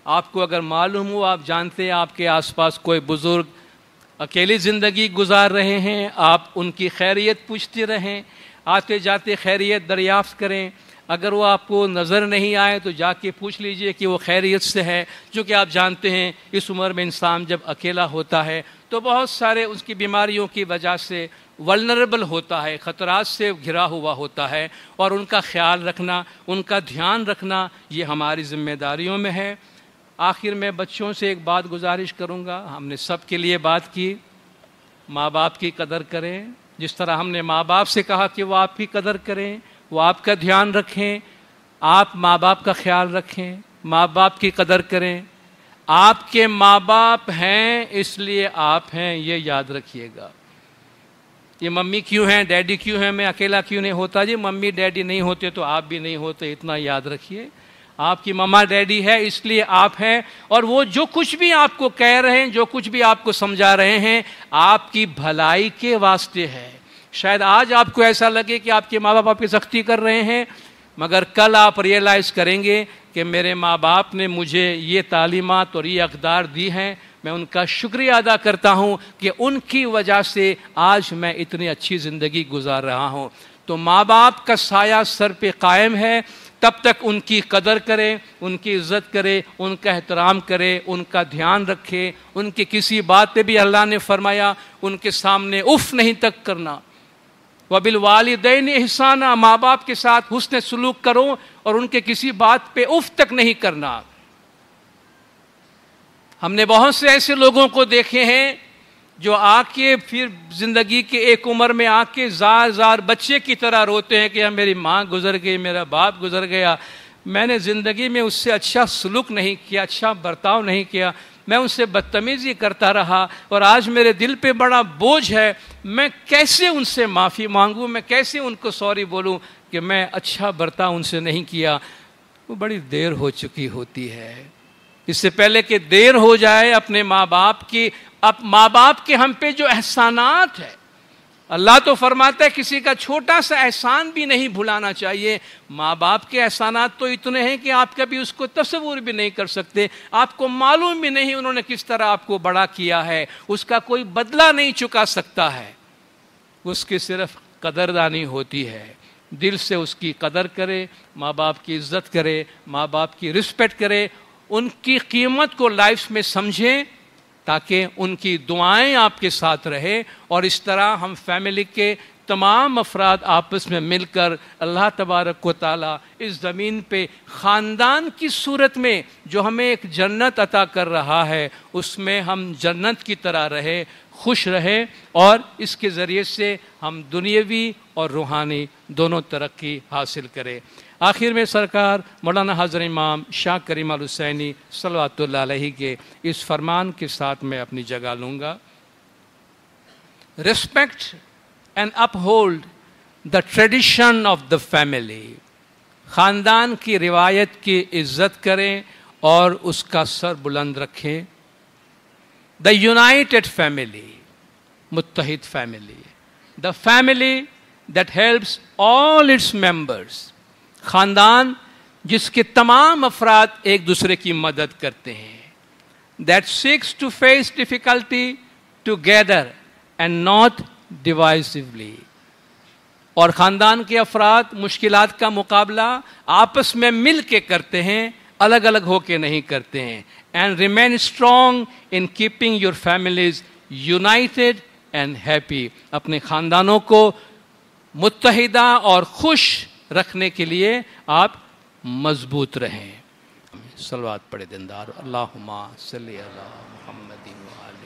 آپ کو اگر معلوم ہو، آپ جانتے ہیں آپ کے آس پاس کوئی بزرگ اکیلی زندگی گزار رہے ہیں، آپ ان کی خیریت پوچھتے رہیں، آتے جاتے خیریت دریافت کریں۔ اگر وہ آپ کو نظر نہیں آئے تو جا کے پوچھ لیجئے کہ وہ خیریت سے ہے، چونکہ آپ جانتے ہیں اس عمر میں انسان جب اکیلا ہوتا ہے تو بہت سارے اس کی بیماریوں کی وجہ سے ولنریبل ہوتا ہے، خطرات سے گھرا ہوا ہوتا ہے، اور ان کا خیال رکھنا، ان کا دھیان رکھنا یہ ہماری ذمہ داریوں میں ہے۔ آخر میں بچوں سے ایک بات گزارش کروں گا، ہم نے سب کے لیے بات کی، ماں باپ کی قدر کریں، جس طرح ہم نے ماں باپ سے کہا کہ وہ آپ کی قدر کریں، وہ آپ کا دھیان رکھیں، آپ ماں باپ کا خیال رکھیں، ماں باپ کی قدر کریں۔ آپ کے ماں باپ ہیں اس لیے آپ ہیں، یہ یاد رکھیے گا۔ یہ ممی کیوں ہیں، ڈیڈی کیوں ہیں، میں اکیلا کیوں نہیں ہوتا؟ جی ممی ڈیڈی نہیں ہوتے تو آپ بھی نہیں ہوتے، اتنا یاد رکھیے۔ آپ کی مما ڈیڈی ہے اس لیے آپ ہیں، اور وہ جو کچھ بھی آپ کو کہہ رہے ہیں، جو کچھ بھی آپ کو سمجھا رہے ہیں، آپ کی بھلائی کے واسطے ہے۔ شاید آج آپ کو ایسا لگے کہ آپ کے ماں باپ آپ کی سختی کر رہے ہیں، مگر کل آپ ریئلائز کریں گے کہ میرے ماں باپ نے مجھے یہ تعلیمات اور یہ اقدار دی ہیں، میں ان کا شکریہ ادا کرتا ہوں کہ ان کی وجہ سے آج میں اتنی اچھی زندگی گزار رہا ہوں۔ تو ماں باپ کا سایہ سر پہ قائم ہے، تب تک ان کی قدر کرے، ان کی عزت کرے، ان کا احترام کرے، ان کا دھیان رکھے، ان کی کسی بات پہ بھی اللہ نے فرمایا ان کے سامنے اف نہیں تک کرنا۔ وَبِالْوَالِدَيْنِ احسانا، ماں باپ کے ساتھ حسن سلوک کرو اور ان کے کسی بات پہ اف تک نہیں کرنا۔ ہم نے بہت سے ایسے لوگوں کو دیکھے ہیں جو آ کے پھر زندگی کے ایک عمر میں آ کے زار زار بچے کی طرح روتے ہیں کہ میری ماں گزر گئی، میرا باپ گزر گیا، میں نے زندگی میں اس سے اچھا سلوک نہیں کیا، اچھا برتاؤ نہیں کیا، میں ان سے بدتمیزی کرتا رہا، اور آج میرے دل پہ بڑا بوجھ ہے، میں کیسے ان سے معافی مانگوں، میں کیسے ان کو سوری بولوں کہ میں اچھا برتاؤ ان سے نہیں کیا۔ وہ بڑی دیر ہو چکی ہوتی ہے۔ اس سے پہلے کہ دیر ہو جائے، اپنے ماں باپ کی، اب ماں باپ کے ہم پہ جو احسانات ہے، اللہ تو فرماتا ہے کسی کا چھوٹا سا احسان بھی نہیں بھلانا چاہیے۔ ماں باپ کے احسانات تو اتنے ہیں کہ آپ کبھی اس کو تصور بھی نہیں کر سکتے، آپ کو معلوم بھی نہیں انہوں نے کس طرح آپ کو بڑا کیا ہے، اس کا کوئی بدلہ نہیں چکا سکتا ہے، اس کی صرف قدردانی ہوتی ہے۔ دل سے اس کی قدر کرے، ماں باپ کی عزت کرے، ماں باپ کی رسپیکٹ کرے، ان کی قیمت کو لائف میں سمجھیں تاکہ ان کی دعائیں آپ کے ساتھ رہے، اور اس طرح ہم فیملی کے تمام افراد آپس میں مل کر اللہ تبارک و تعالیٰ اس زمین پہ خاندان کی صورت میں جو ہمیں ایک جنت عطا کر رہا ہے، اس میں ہم جنت کی طرح رہے، خوش رہے، اور اس کے ذریعے سے ہم دنیاوی اور روحانی دونوں ترقی حاصل کریں۔ آخر میں سرکار مولانا حضرت امام شاہ کریم الحسینی صلوات اللہ علیہ کے اس فرمان کے ساتھ میں اپنی جگہ لوں گا۔ Respect and uphold the tradition of the family. خاندان کی روایت کی عزت کریں اور اس کا سر بلند رکھیں۔ The united family, متحد family. The family that helps all its members. خاندان جس کے تمام افراد ایک دوسرے کی مدد کرتے ہیں۔ That seeks to face difficulty together and not divisively. اور خاندان کے افراد مشکلات کا مقابلہ آپس میں مل کے کرتے ہیں، الگ الگ ہو کے نہیں کرتے ہیں۔ And remain strong in keeping your families united and happy. اپنے خاندانوں کو متحدہ اور خوش رکھنے کے لیے آپ مضبوط رہیں۔ صلوات پڑھے دندار، اللہم صلی علی محمد و آلہ